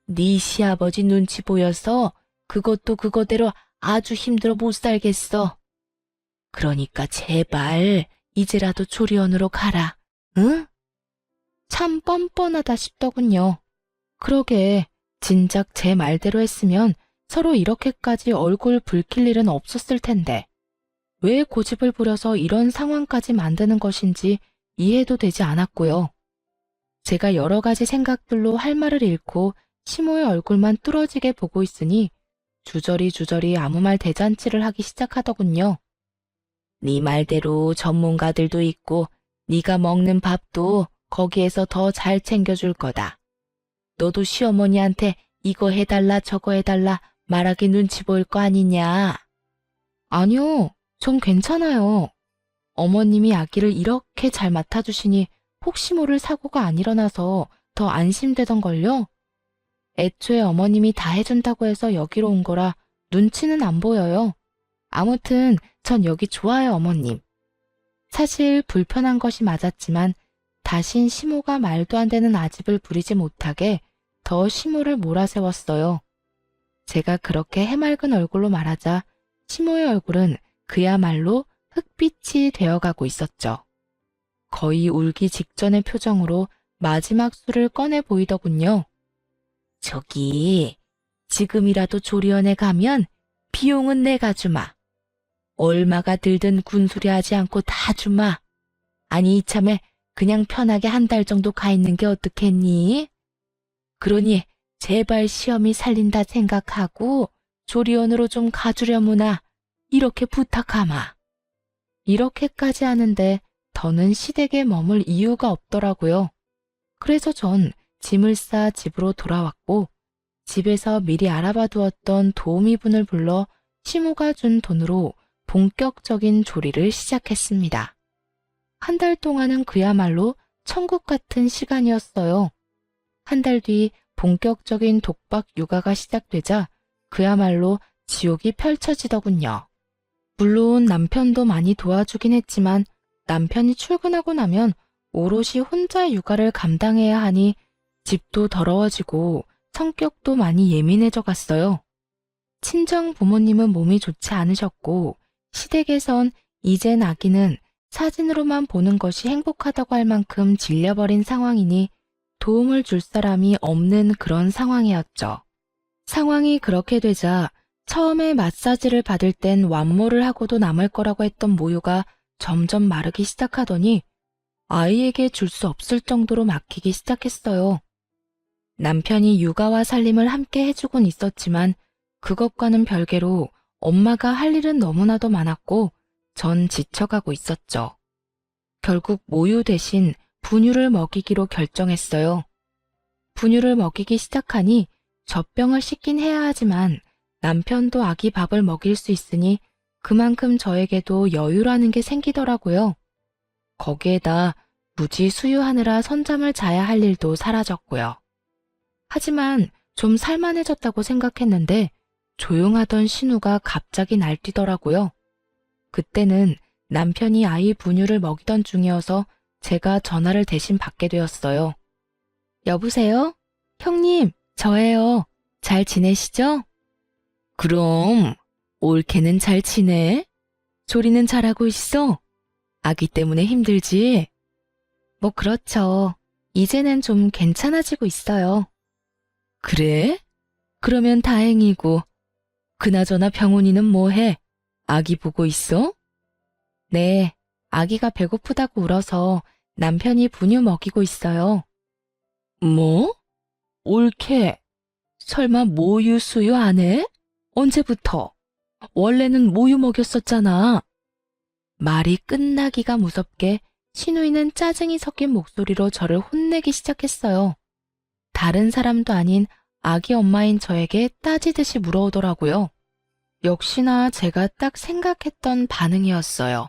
네 시아버지 눈치 보여서 그것도 그거대로 아주 힘들어 못 살겠어. 그러니까 제발 이제라도 조리원으로 가라. 응? 참 뻔뻔하다 싶더군요. 그러게 진작 제 말대로 했으면 서로 이렇게까지 얼굴 붉힐 일은 없었을 텐데 왜 고집을 부려서 이런 상황까지 만드는 것인지 이해도 되지 않았고요. 제가 여러 가지 생각들로 할 말을 잃고 시모의 얼굴만 뚫어지게 보고 있으니 주저리 아무 말 대잔치를 하기 시작하더군요. 네 말대로 전문가들도 있고 네가 먹는 밥도 거기에서 더 잘 챙겨줄 거다. 너도 시어머니한테 이거 해달라 저거 해달라 말하기 눈치 보일 거 아니냐. 아니요, 전 괜찮아요. 어머님이 아기를 이렇게 잘 맡아주시니 혹시 모를 사고가 안 일어나서 더 안심되던걸요. 애초에 어머님이 다 해준다고 해서 여기로 온 거라 눈치는 안 보여요. 아무튼 전 여기 좋아요, 어머님. 사실 불편한 것이 맞았지만 다신 시모가 말도 안 되는 아집을 부리지 못하게 더 시모를 몰아세웠어요. 제가 그렇게 해맑은 얼굴로 말하자 시모의 얼굴은 그야말로 흑빛이 되어가고 있었죠. 거의 울기 직전의 표정으로 마지막 술을 꺼내 보이더군요. 저기, 지금이라도 조리원에 가면 비용은 내가 주마. 얼마가 들든 군소리 하지 않고 다 주마. 아니 이참에 그냥 편하게 한 달 정도 가 있는 게 어떻겠니? 그러니 제발 시험이 살린다 생각하고 조리원으로 좀 가주려무나 이렇게 부탁하마. 이렇게까지 하는데 더는 시댁에 머물 이유가 없더라고요. 그래서 전 짐을 싸 집으로 돌아왔고 집에서 미리 알아봐 두었던 도우미분을 불러 시모가 준 돈으로 본격적인 조리를 시작했습니다. 한 달 동안은 그야말로 천국 같은 시간이었어요. 한 달 뒤 본격적인 독박 육아가 시작되자 그야말로 지옥이 펼쳐지더군요. 물론 남편도 많이 도와주긴 했지만 남편이 출근하고 나면 오롯이 혼자 육아를 감당해야 하니 집도 더러워지고 성격도 많이 예민해져 갔어요. 친정 부모님은 몸이 좋지 않으셨고 시댁에선 이젠 아기는 사진으로만 보는 것이 행복하다고 할 만큼 질려버린 상황이니 도움을 줄 사람이 없는 그런 상황이었죠. 상황이 그렇게 되자 처음에 마사지를 받을 땐 완모를 하고도 남을 거라고 했던 모유가 점점 마르기 시작하더니 아이에게 줄 수 없을 정도로 막히기 시작했어요. 남편이 육아와 살림을 함께 해주곤 있었지만 그것과는 별개로 엄마가 할 일은 너무나도 많았고 전 지쳐가고 있었죠. 결국 모유 대신 분유를 먹이기로 결정했어요. 분유를 먹이기 시작하니 젖병을 씻긴 해야 하지만 남편도 아기 밥을 먹일 수 있으니 그만큼 저에게도 여유라는 게 생기더라고요. 거기에다 굳이 수유하느라 선잠을 자야 할 일도 사라졌고요. 하지만 좀 살만해졌다고 생각했는데 조용하던 신우가 갑자기 날뛰더라고요. 그때는 남편이 아이 분유를 먹이던 중이어서 제가 전화를 대신 받게 되었어요. 여보세요? 형님, 저예요. 잘 지내시죠? 그럼 올케는 잘 지내? 조리는 잘하고 있어? 아기 때문에 힘들지? 뭐 그렇죠. 이제는 좀 괜찮아지고 있어요. 그래? 그러면 다행이고. 그나저나 병훈이는 뭐해? 아기 보고 있어? 네, 아기가 배고프다고 울어서 남편이 분유 먹이고 있어요. 뭐? 올케, 설마 모유 수유 안 해? 언제부터? 원래는 모유 먹였었잖아. 말이 끝나기가 무섭게 신우이는 짜증이 섞인 목소리로 저를 혼내기 시작했어요. 다른 사람도 아닌 아기 엄마인 저에게 따지듯이 물어오더라고요. 역시나 제가 딱 생각했던 반응이었어요.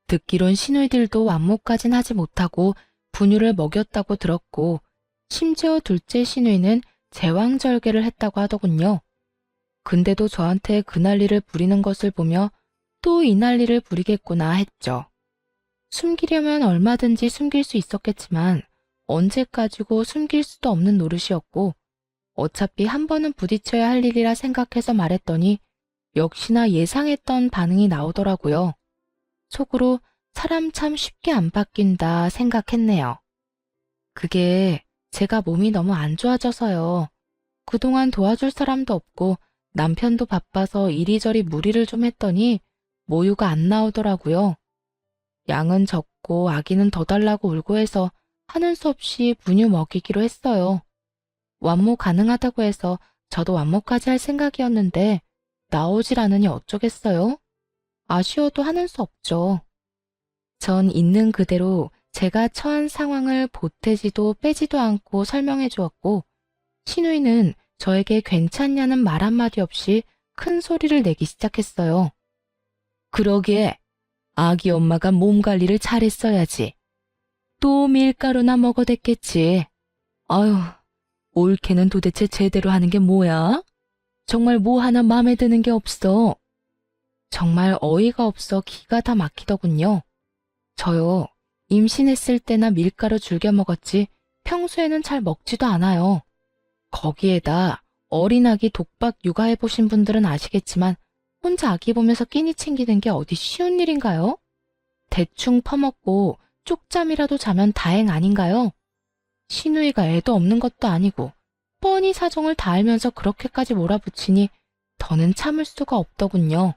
듣기론 시누이들도 완모까진 하지 못하고 분유를 먹였다고 들었고 심지어 둘째 시누이는 제왕절개를 했다고 하더군요. 근데도 저한테 그 난리를 부리는 것을 보며 또 이 난리를 부리겠구나 했죠. 숨기려면 얼마든지 숨길 수 있었겠지만 언제까지고 숨길 수도 없는 노릇이었고 어차피 한 번은 부딪혀야 할 일이라 생각해서 말했더니 역시나 예상했던 반응이 나오더라고요. 속으로 사람 참 쉽게 안 바뀐다 생각했네요. 그게 제가 몸이 너무 안 좋아져서요. 그동안 도와줄 사람도 없고 남편도 바빠서 이리저리 무리를 좀 했더니 모유가 안 나오더라고요. 양은 적고 아기는 더 달라고 울고 해서 하는 수 없이 분유 먹이기로 했어요. 완모 가능하다고 해서 저도 완모까지 할 생각이었는데 나오질 않으니 어쩌겠어요? 아쉬워도 하는 수 없죠. 전 있는 그대로 제가 처한 상황을 보태지도 빼지도 않고 설명해 주었고 신우이는 저에게 괜찮냐는 말 한마디 없이 큰 소리를 내기 시작했어요. 그러게 아기 엄마가 몸 관리를 잘했어야지. 또 밀가루나 먹어댔겠지. 아유, 올케는 도대체 제대로 하는 게 뭐야? 정말 뭐 하나 마음에 드는 게 없어. 정말 어이가 없어 기가 다 막히더군요. 저요, 임신했을 때나 밀가루 즐겨 먹었지 평소에는 잘 먹지도 않아요. 거기에다 어린 아기 독박 육아해보신 분들은 아시겠지만 혼자 아기 보면서 끼니 챙기는 게 어디 쉬운 일인가요? 대충 퍼먹고 쪽잠이라도 자면 다행 아닌가요? 시누이가 애도 없는 것도 아니고 뻔히 사정을 다 알면서 그렇게까지 몰아붙이니 더는 참을 수가 없더군요.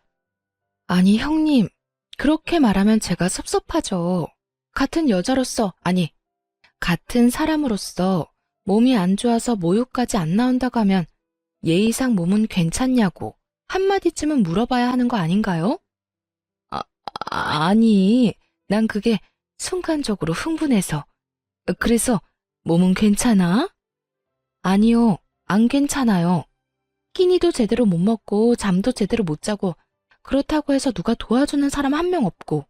아니 형님, 그렇게 말하면 제가 섭섭하죠. 같은 여자로서, 아니, 같은 사람으로서 몸이 안 좋아서 모유까지 안 나온다고 하면 예의상 몸은 괜찮냐고 한마디쯤은 물어봐야 하는 거 아닌가요? 아니, 난 그게 순간적으로 흥분해서. 그래서 몸은 괜찮아? 아니요, 안 괜찮아요. 끼니도 제대로 못 먹고 잠도 제대로 못 자고 그렇다고 해서 누가 도와주는 사람 한 명 없고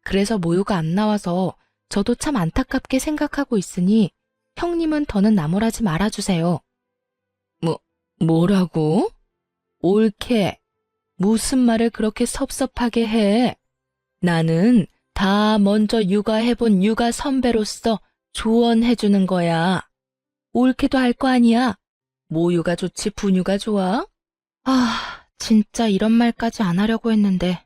그래서 모유가 안 나와서 저도 참 안타깝게 생각하고 있으니 형님은 더는 나무라지 말아주세요. 뭐라고? 옳게. 무슨 말을 그렇게 섭섭하게 해? 나는 다 먼저 육아해본 육아 선배로서 조언해주는 거야. 옳게도 할 거 아니야. 모유가 좋지 분유가 좋아? 아, 진짜 이런 말까지 안 하려고 했는데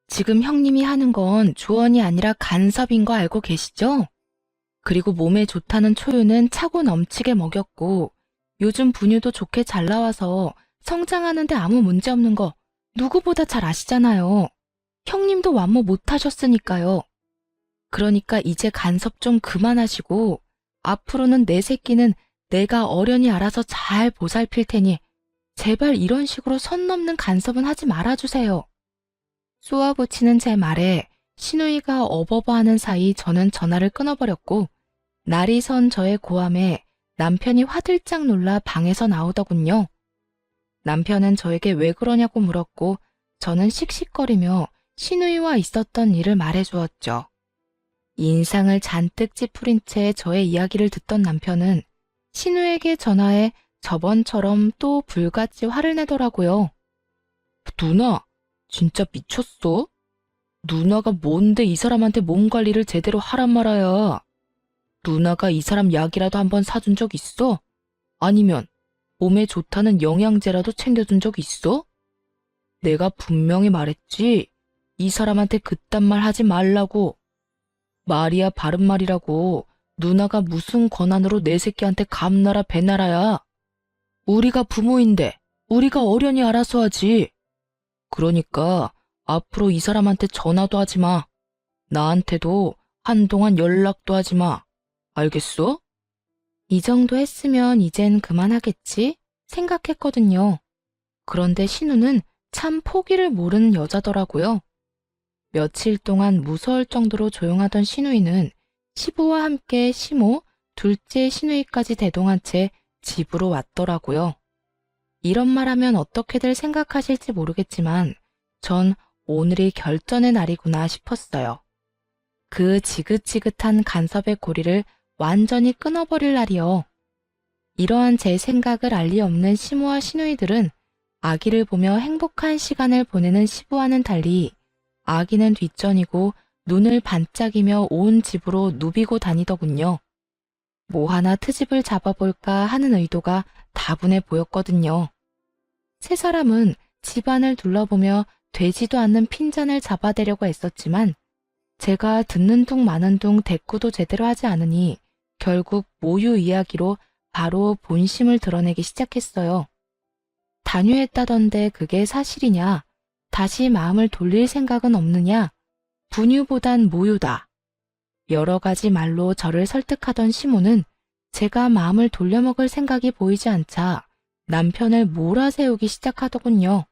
지금 형님이 하는 건 조언이 아니라 간섭인 거 알고 계시죠? 그리고 몸에 좋다는 초유는 차고 넘치게 먹였고 요즘 분유도 좋게 잘 나와서 성장하는데 아무 문제 없는 거 누구보다 잘 아시잖아요. 형님도 완모 못 하셨으니까요. 그러니까 이제 간섭 좀 그만하시고 앞으로는 내 새끼는 내가 어련히 알아서 잘 보살필 테니 제발 이런 식으로 선 넘는 간섭은 하지 말아주세요. 쏘아붙이는 제 말에 신우이가 어버버하는 사이 저는 전화를 끊어버렸고 날이 선 저의 고함에 남편이 화들짝 놀라 방에서 나오더군요. 남편은 저에게 왜 그러냐고 물었고 저는 씩씩거리며 신우이와 있었던 일을 말해주었죠. 인상을 잔뜩 찌푸린 채 저의 이야기를 듣던 남편은 신우에게 전화해 저번처럼 또 불같이 화를 내더라고요. 누나, 진짜 미쳤어? 누나가 뭔데 이 사람한테 몸 관리를 제대로 하란 말아야. 누나가 이 사람 약이라도 한번 사준 적 있어? 아니면 몸에 좋다는 영양제라도 챙겨준 적 있어? 내가 분명히 말했지. 이 사람한테 그딴 말 하지 말라고. 말이야 바른 말이라고. 누나가 무슨 권한으로 내 새끼한테 감나라 배나라야. 우리가 부모인데 우리가 어련히 알아서 하지. 그러니까 앞으로 이 사람한테 전화도 하지 마. 나한테도 한동안 연락도 하지 마. 알겠어? 이 정도 했으면 이젠 그만하겠지 생각했거든요. 그런데 신우는 참 포기를 모르는 여자더라고요. 며칠 동안 무서울 정도로 조용하던 신우이는 시부와 함께 시모, 둘째 신우이까지 대동한 채 집으로 왔더라고요. 이런 말하면 어떻게들 생각하실지 모르겠지만 전 오늘이 결전의 날이구나 싶었어요. 그 지긋지긋한 간섭의 고리를 완전히 끊어버릴 날이요. 이러한 제 생각을 알 리 없는 시모와 시누이들은 아기를 보며 행복한 시간을 보내는 시부와는 달리 아기는 뒷전이고 눈을 반짝이며 온 집으로 누비고 다니더군요. 뭐 하나 트집을 잡아볼까 하는 의도가 다분해 보였거든요. 세 사람은 집안을 둘러보며 되지도 않는 핀잔을 잡아대려고 애썼지만 제가 듣는 둥 마는 둥 대꾸도 제대로 하지 않으니 결국 모유 이야기로 바로 본심을 드러내기 시작했어요. 단유했다던데 그게 사실이냐? 다시 마음을 돌릴 생각은 없느냐? 분유보단 모유다. 여러 가지 말로 저를 설득하던 시모는 제가 마음을 돌려먹을 생각이 보이지 않자 남편을 몰아세우기 시작하더군요.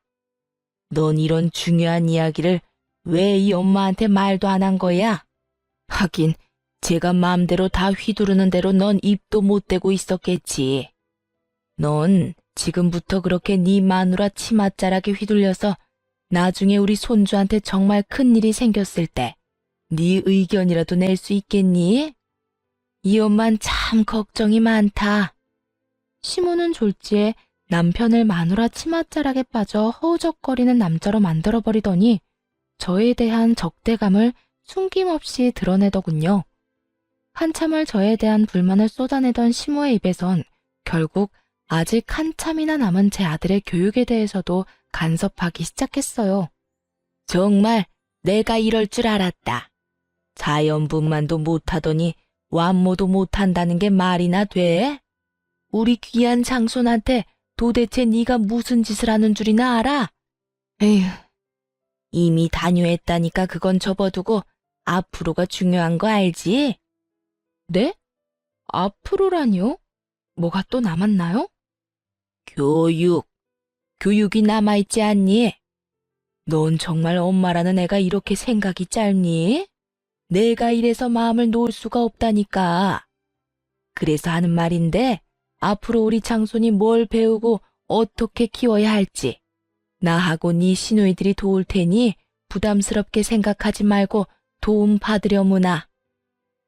넌 이런 중요한 이야기를 왜 이 엄마한테 말도 안 한 거야? 하긴 제가 마음대로 다 휘두르는 대로 넌 입도 못 대고 있었겠지. 넌 지금부터 그렇게 네 마누라 치맛자락에 휘둘려서 나중에 우리 손주한테 정말 큰일이 생겼을 때 네 의견이라도 낼 수 있겠니? 이 엄만 참 걱정이 많다. 시모는 졸지에 남편을 마누라 치맛자락에 빠져 허우적거리는 남자로 만들어버리더니 저에 대한 적대감을 숨김없이 드러내더군요. 한참을 저에 대한 불만을 쏟아내던 시모의 입에선 결국 아직 한참이나 남은 제 아들의 교육에 대해서도 간섭하기 시작했어요. 정말 내가 이럴 줄 알았다. 자연분만도 못하더니 완모도 못한다는 게 말이나 돼? 우리 귀한 장손한테 도대체 네가 무슨 짓을 하는 줄이나 알아? 에휴, 이미 단유했다니까 그건 접어두고 앞으로가 중요한 거 알지? 네? 앞으로라니요? 뭐가 또 남았나요? 교육. 교육이 남아있지 않니? 넌 정말 엄마라는 애가 이렇게 생각이 짧니? 내가 이래서 마음을 놓을 수가 없다니까. 그래서 하는 말인데 앞으로 우리 장손이 뭘 배우고 어떻게 키워야 할지 나하고 네 시누이들이 도울 테니 부담스럽게 생각하지 말고 도움 받으려무나.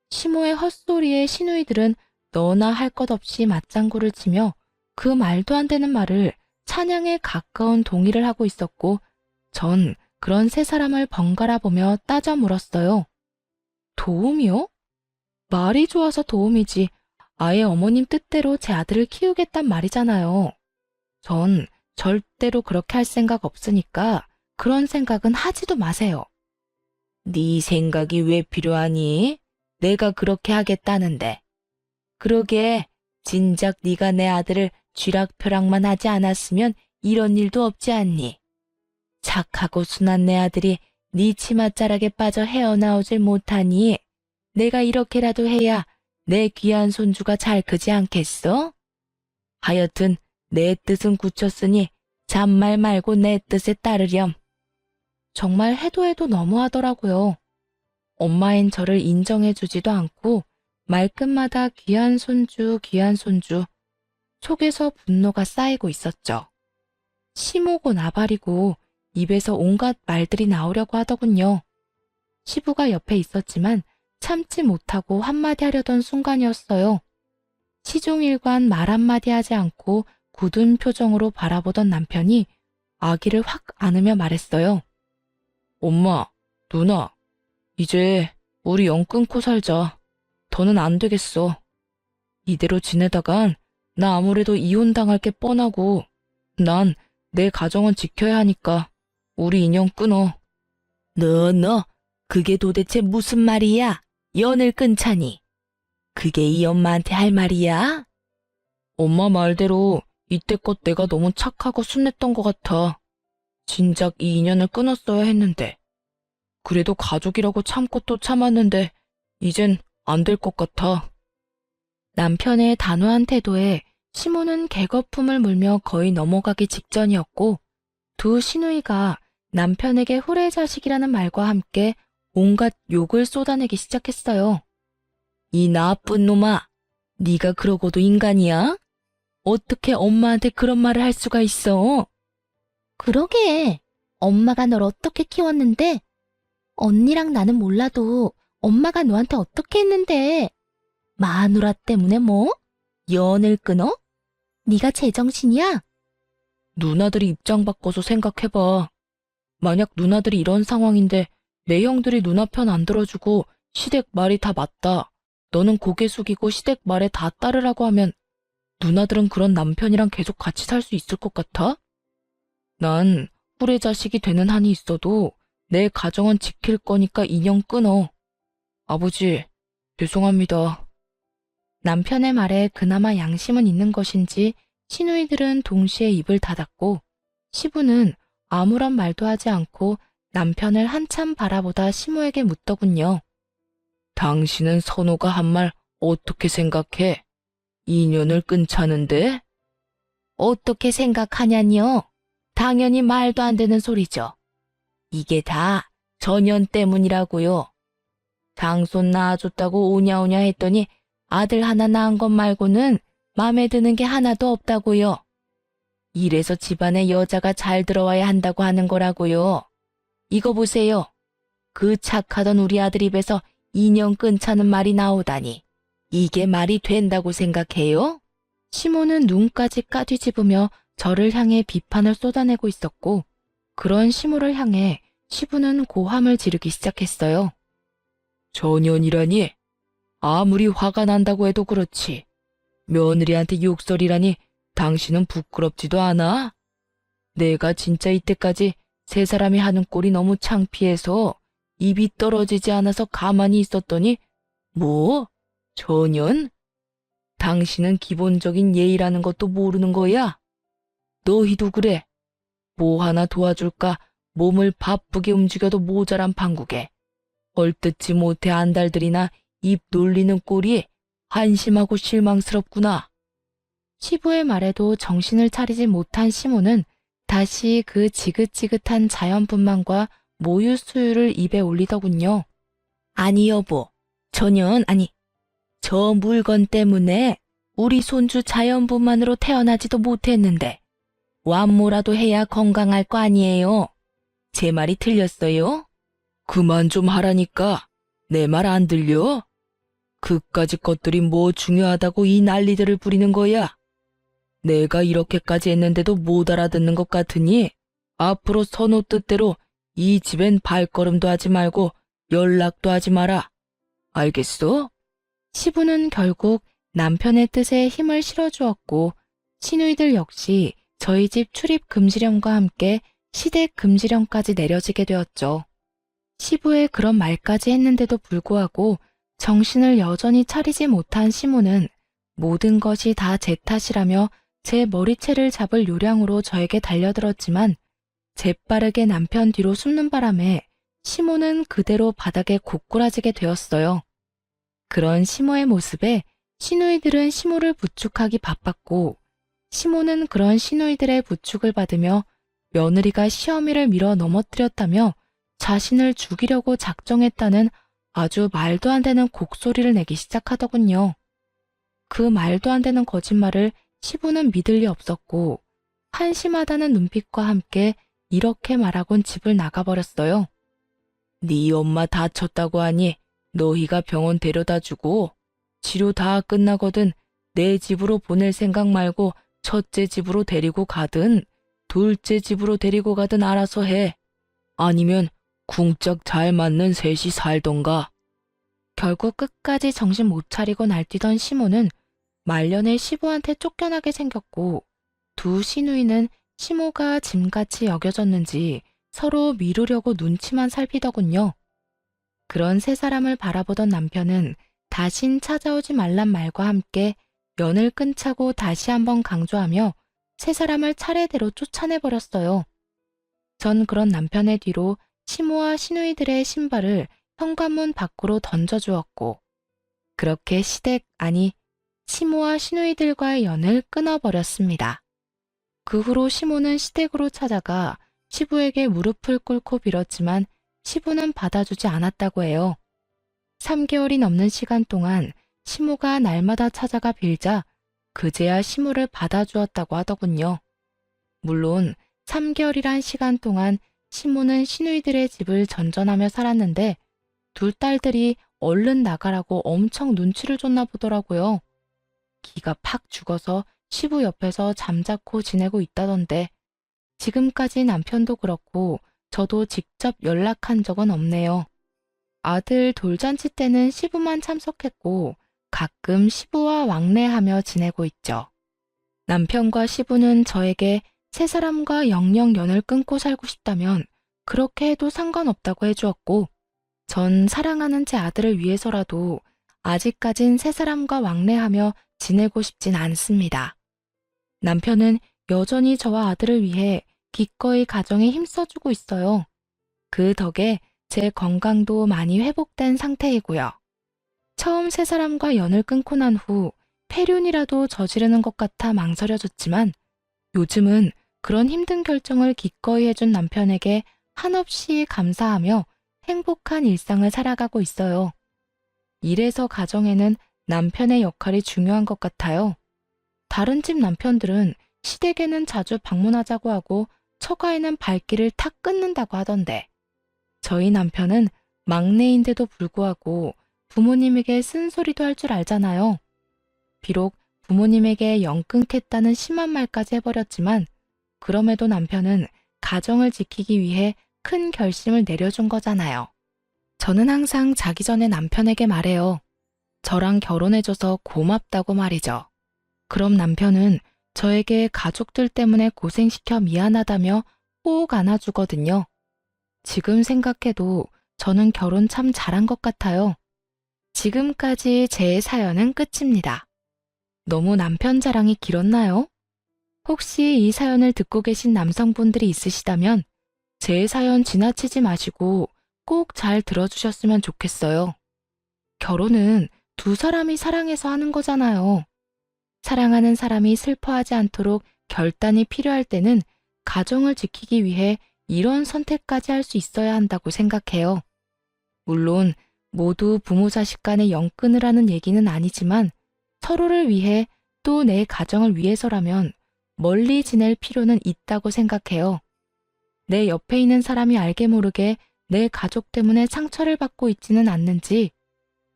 시모의 헛소리에 시누이들은 너나 할 것 없이 맞장구를 치며 그 말도 안 되는 말을 찬양에 가까운 동의를 하고 있었고 전 그런 세 사람을 번갈아 보며 따져 물었어요. 도움이요? 말이 좋아서 도움이지 아예 어머님 뜻대로 제 아들을 키우겠단 말이잖아요. 전 절대로 그렇게 할 생각 없으니까 그런 생각은 하지도 마세요. 네 생각이 왜 필요하니? 내가 그렇게 하겠다는데. 그러게 진작 네가 내 아들을 쥐락펴락만 하지 않았으면 이런 일도 없지 않니? 착하고 순한 내 아들이 네 치맛자락에 빠져 헤어나오질 못하니 내가 이렇게라도 해야 내 귀한 손주가 잘 크지 않겠어? 하여튼 내 뜻은 굳혔으니 잔말 말고 내 뜻에 따르렴. 정말 해도 해도 너무하더라고요. 엄마인 저를 인정해주지도 않고 말끝마다 귀한 손주, 귀한 손주. 속에서 분노가 쌓이고 있었죠. 시모고 나발이고 입에서 온갖 말들이 나오려고 하더군요. 시부가 옆에 있었지만 참지 못하고 한마디 하려던 순간이었어요. 시종일관 말 한마디 하지 않고 굳은 표정으로 바라보던 남편이 아기를 확 안으며 말했어요. 엄마, 누나, 이제 우리 영 끊고 살자. 더는 안 되겠어. 이대로 지내다간 나 아무래도 이혼당할 게 뻔하고 난 내 가정은 지켜야 하니까 우리 인연 끊어. 너, 그게 도대체 무슨 말이야? 연을 끊자니. 그게 이 엄마한테 할 말이야? 엄마 말대로 이때껏 내가 너무 착하고 순했던 것 같아. 진작 이 인연을 끊었어야 했는데. 그래도 가족이라고 참고 또 참았는데 이젠 안 될 것 같아. 남편의 단호한 태도에 시모는 개거품을 물며 거의 넘어가기 직전이었고 두 시누이가 남편에게 후레자식이라는 말과 함께 온갖 욕을 쏟아내기 시작했어요. 이 나쁜 놈아, 네가 그러고도 인간이야? 어떻게 엄마한테 그런 말을 할 수가 있어? 그러게. 엄마가 널 어떻게 키웠는데? 언니랑 나는 몰라도 엄마가 너한테 어떻게 했는데? 마누라 때문에 뭐? 연을 끊어? 네가 제정신이야? 누나들이 입장 바꿔서 생각해봐. 만약 누나들이 이런 상황인데 내 형들이 누나 편 안 들어주고 시댁 말이 다 맞다. 너는 고개 숙이고 시댁 말에 다 따르라고 하면 누나들은 그런 남편이랑 계속 같이 살 수 있을 것 같아? 난 후레자식이 되는 한이 있어도 내 가정은 지킬 거니까 인연 끊어. 아버지, 죄송합니다. 남편의 말에 그나마 양심은 있는 것인지 시누이들은 동시에 입을 닫았고 시부는 아무런 말도 하지 않고 남편을 한참 바라보다 시모에게 묻더군요. 당신은 선호가 한 말 어떻게 생각해? 인연을 끊자는데? 어떻게 생각하냐뇨? 당연히 말도 안 되는 소리죠. 이게 다 전연 때문이라고요. 장손 낳아줬다고 오냐오냐 했더니 아들 하나 낳은 것 말고는 맘에 드는 게 하나도 없다고요. 이래서 집안에 여자가 잘 들어와야 한다고 하는 거라고요. 이거 보세요. 그 착하던 우리 아들 입에서 인연 끊자는 말이 나오다니. 이게 말이 된다고 생각해요? 시모는 눈까지 까뒤집으며 저를 향해 비판을 쏟아내고 있었고 그런 시모를 향해 시부는 고함을 지르기 시작했어요. 전연이라니? 아무리 화가 난다고 해도 그렇지. 며느리한테 욕설이라니 당신은 부끄럽지도 않아? 내가 진짜 이때까지 세 사람이 하는 꼴이 너무 창피해서 입이 떨어지지 않아서 가만히 있었더니 뭐? 전연? 당신은 기본적인 예의라는 것도 모르는 거야? 너희도 그래. 뭐 하나 도와줄까 몸을 바쁘게 움직여도 모자란 판국에 얼뜯지 못해 안달들이나 입 놀리는 꼴이 한심하고 실망스럽구나. 시부의 말에도 정신을 차리지 못한 시모는 다시 그 지긋지긋한 자연분만과 모유 수유를 입에 올리더군요. 아니 여보, 저 물건 때문에 우리 손주 자연분만으로 태어나지도 못했는데 완모라도 해야 건강할 거 아니에요. 제 말이 틀렸어요? 그만 좀 하라니까. 내 말 안 들려? 그까짓 것들이 뭐 중요하다고 이 난리들을 부리는 거야? 내가 이렇게까지 했는데도 못 알아듣는 것 같으니 앞으로 선호 뜻대로 이 집엔 발걸음도 하지 말고 연락도 하지 마라. 알겠어? 시부는 결국 남편의 뜻에 힘을 실어주었고 시누이들 역시 저희 집 출입 금지령과 함께 시댁 금지령까지 내려지게 되었죠. 시부의 그런 말까지 했는데도 불구하고 정신을 여전히 차리지 못한 시모는 모든 것이 다 제 탓이라며 제 머리채를 잡을 요량으로 저에게 달려들었지만 재빠르게 남편 뒤로 숨는 바람에 시모는 그대로 바닥에 고꾸라지게 되었어요. 그런 시모의 모습에 시누이들은 시모를 부축하기 바빴고 시모는 그런 시누이들의 부축을 받으며 며느리가 시어미를 밀어 넘어뜨렸다며 자신을 죽이려고 작정했다는 아주 말도 안 되는 곡소리를 내기 시작하더군요. 그 말도 안 되는 거짓말을 시부는 믿을 리 없었고 한심하다는 눈빛과 함께 이렇게 말하곤 집을 나가버렸어요. 네 엄마 다쳤다고 하니 너희가 병원 데려다주고 치료 다 끝나거든 내 집으로 보낼 생각 말고 첫째 집으로 데리고 가든 둘째 집으로 데리고 가든 알아서 해. 아니면 궁짝 잘 맞는 셋이 살던가. 결국 끝까지 정신 못 차리고 날뛰던 시모는 말년에 시부한테 쫓겨나게 생겼고 두 시누이는 시모가 짐같이 여겨졌는지 서로 미루려고 눈치만 살피더군요. 그런 세 사람을 바라보던 남편은 다신 찾아오지 말란 말과 함께 연을 끊자고 다시 한번 강조하며 세 사람을 차례대로 쫓아내버렸어요. 전 그런 남편의 뒤로 시모와 시누이들의 신발을 현관문 밖으로 던져주었고 그렇게 시모와 시누이들과의 연을 끊어버렸습니다. 그 후로 시모는 시댁으로 찾아가 시부에게 무릎을 꿇고 빌었지만 시부는 받아주지 않았다고 해요. 3개월이 넘는 시간 동안 시모가 날마다 찾아가 빌자 그제야 시모를 받아주었다고 하더군요. 물론 3개월이란 시간 동안 시모는 시누이들의 집을 전전하며 살았는데 둘 딸들이 얼른 나가라고 엄청 눈치를 줬나 보더라고요. 기가 팍 죽어서 시부 옆에서 잠자코 지내고 있다던데 지금까지 남편도 그렇고 저도 직접 연락한 적은 없네요. 아들 돌잔치 때는 시부만 참석했고 가끔 시부와 왕래하며 지내고 있죠. 남편과 시부는 저에게 세 사람과 영영 연을 끊고 살고 싶다면 그렇게 해도 상관없다고 해주었고 전 사랑하는 제 아들을 위해서라도 아직까진 세 사람과 왕래하며 지내고 싶진 않습니다. 남편은 여전히 저와 아들을 위해 기꺼이 가정에 힘써주고 있어요. 그 덕에 제 건강도 많이 회복된 상태이고요. 처음 세 사람과 연을 끊고 난 후 폐륜이라도 저지르는 것 같아 망설여졌지만 요즘은 그런 힘든 결정을 기꺼이 해준 남편에게 한없이 감사하며 행복한 일상을 살아가고 있어요. 이래서 가정에는 남편의 역할이 중요한 것 같아요. 다른 집 남편들은 시댁에는 자주 방문하자고 하고 처가에는 발길을 탁 끊는다고 하던데 저희 남편은 막내인데도 불구하고 부모님에게 쓴소리도 할 줄 알잖아요. 비록 부모님에게 영 끊겠다는 심한 말까지 해버렸지만 그럼에도 남편은 가정을 지키기 위해 큰 결심을 내려준 거잖아요. 저는 항상 자기 전에 남편에게 말해요. 저랑 결혼해줘서 고맙다고 말이죠. 그럼 남편은 저에게 가족들 때문에 고생시켜 미안하다며 꼭 안아주거든요. 지금 생각해도 저는 결혼 참 잘한 것 같아요. 지금까지 제 사연은 끝입니다. 너무 남편 자랑이 길었나요? 혹시 이 사연을 듣고 계신 남성분들이 있으시다면 제 사연 지나치지 마시고 꼭 잘 들어주셨으면 좋겠어요. 결혼은 두 사람이 사랑해서 하는 거잖아요. 사랑하는 사람이 슬퍼하지 않도록 결단이 필요할 때는 가정을 지키기 위해 이런 선택까지 할 수 있어야 한다고 생각해요. 물론 모두 부모 자식 간의 영 끊으라는 얘기는 아니지만 서로를 위해 또 내 가정을 위해서라면 멀리 지낼 필요는 있다고 생각해요. 내 옆에 있는 사람이 알게 모르게 내 가족 때문에 상처를 받고 있지는 않는지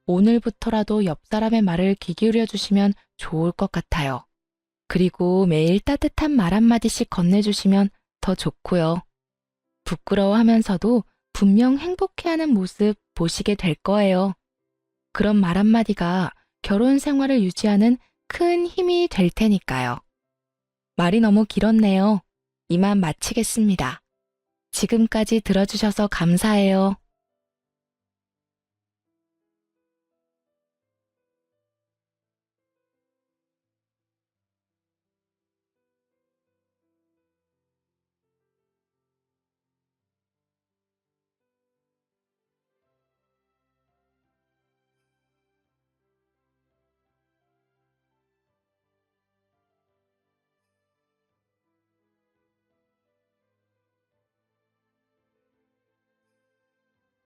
오늘부터라도 옆 사람의 말을 귀 기울여 주시면 좋을 것 같아요. 그리고 매일 따뜻한 말 한마디씩 건네주시면 더 좋고요. 부끄러워하면서도 분명 행복해하는 모습 보시게 될 거예요. 그런 말 한마디가 결혼 생활을 유지하는 큰 힘이 될 테니까요. 말이 너무 길었네요. 이만 마치겠습니다. 지금까지 들어주셔서 감사해요.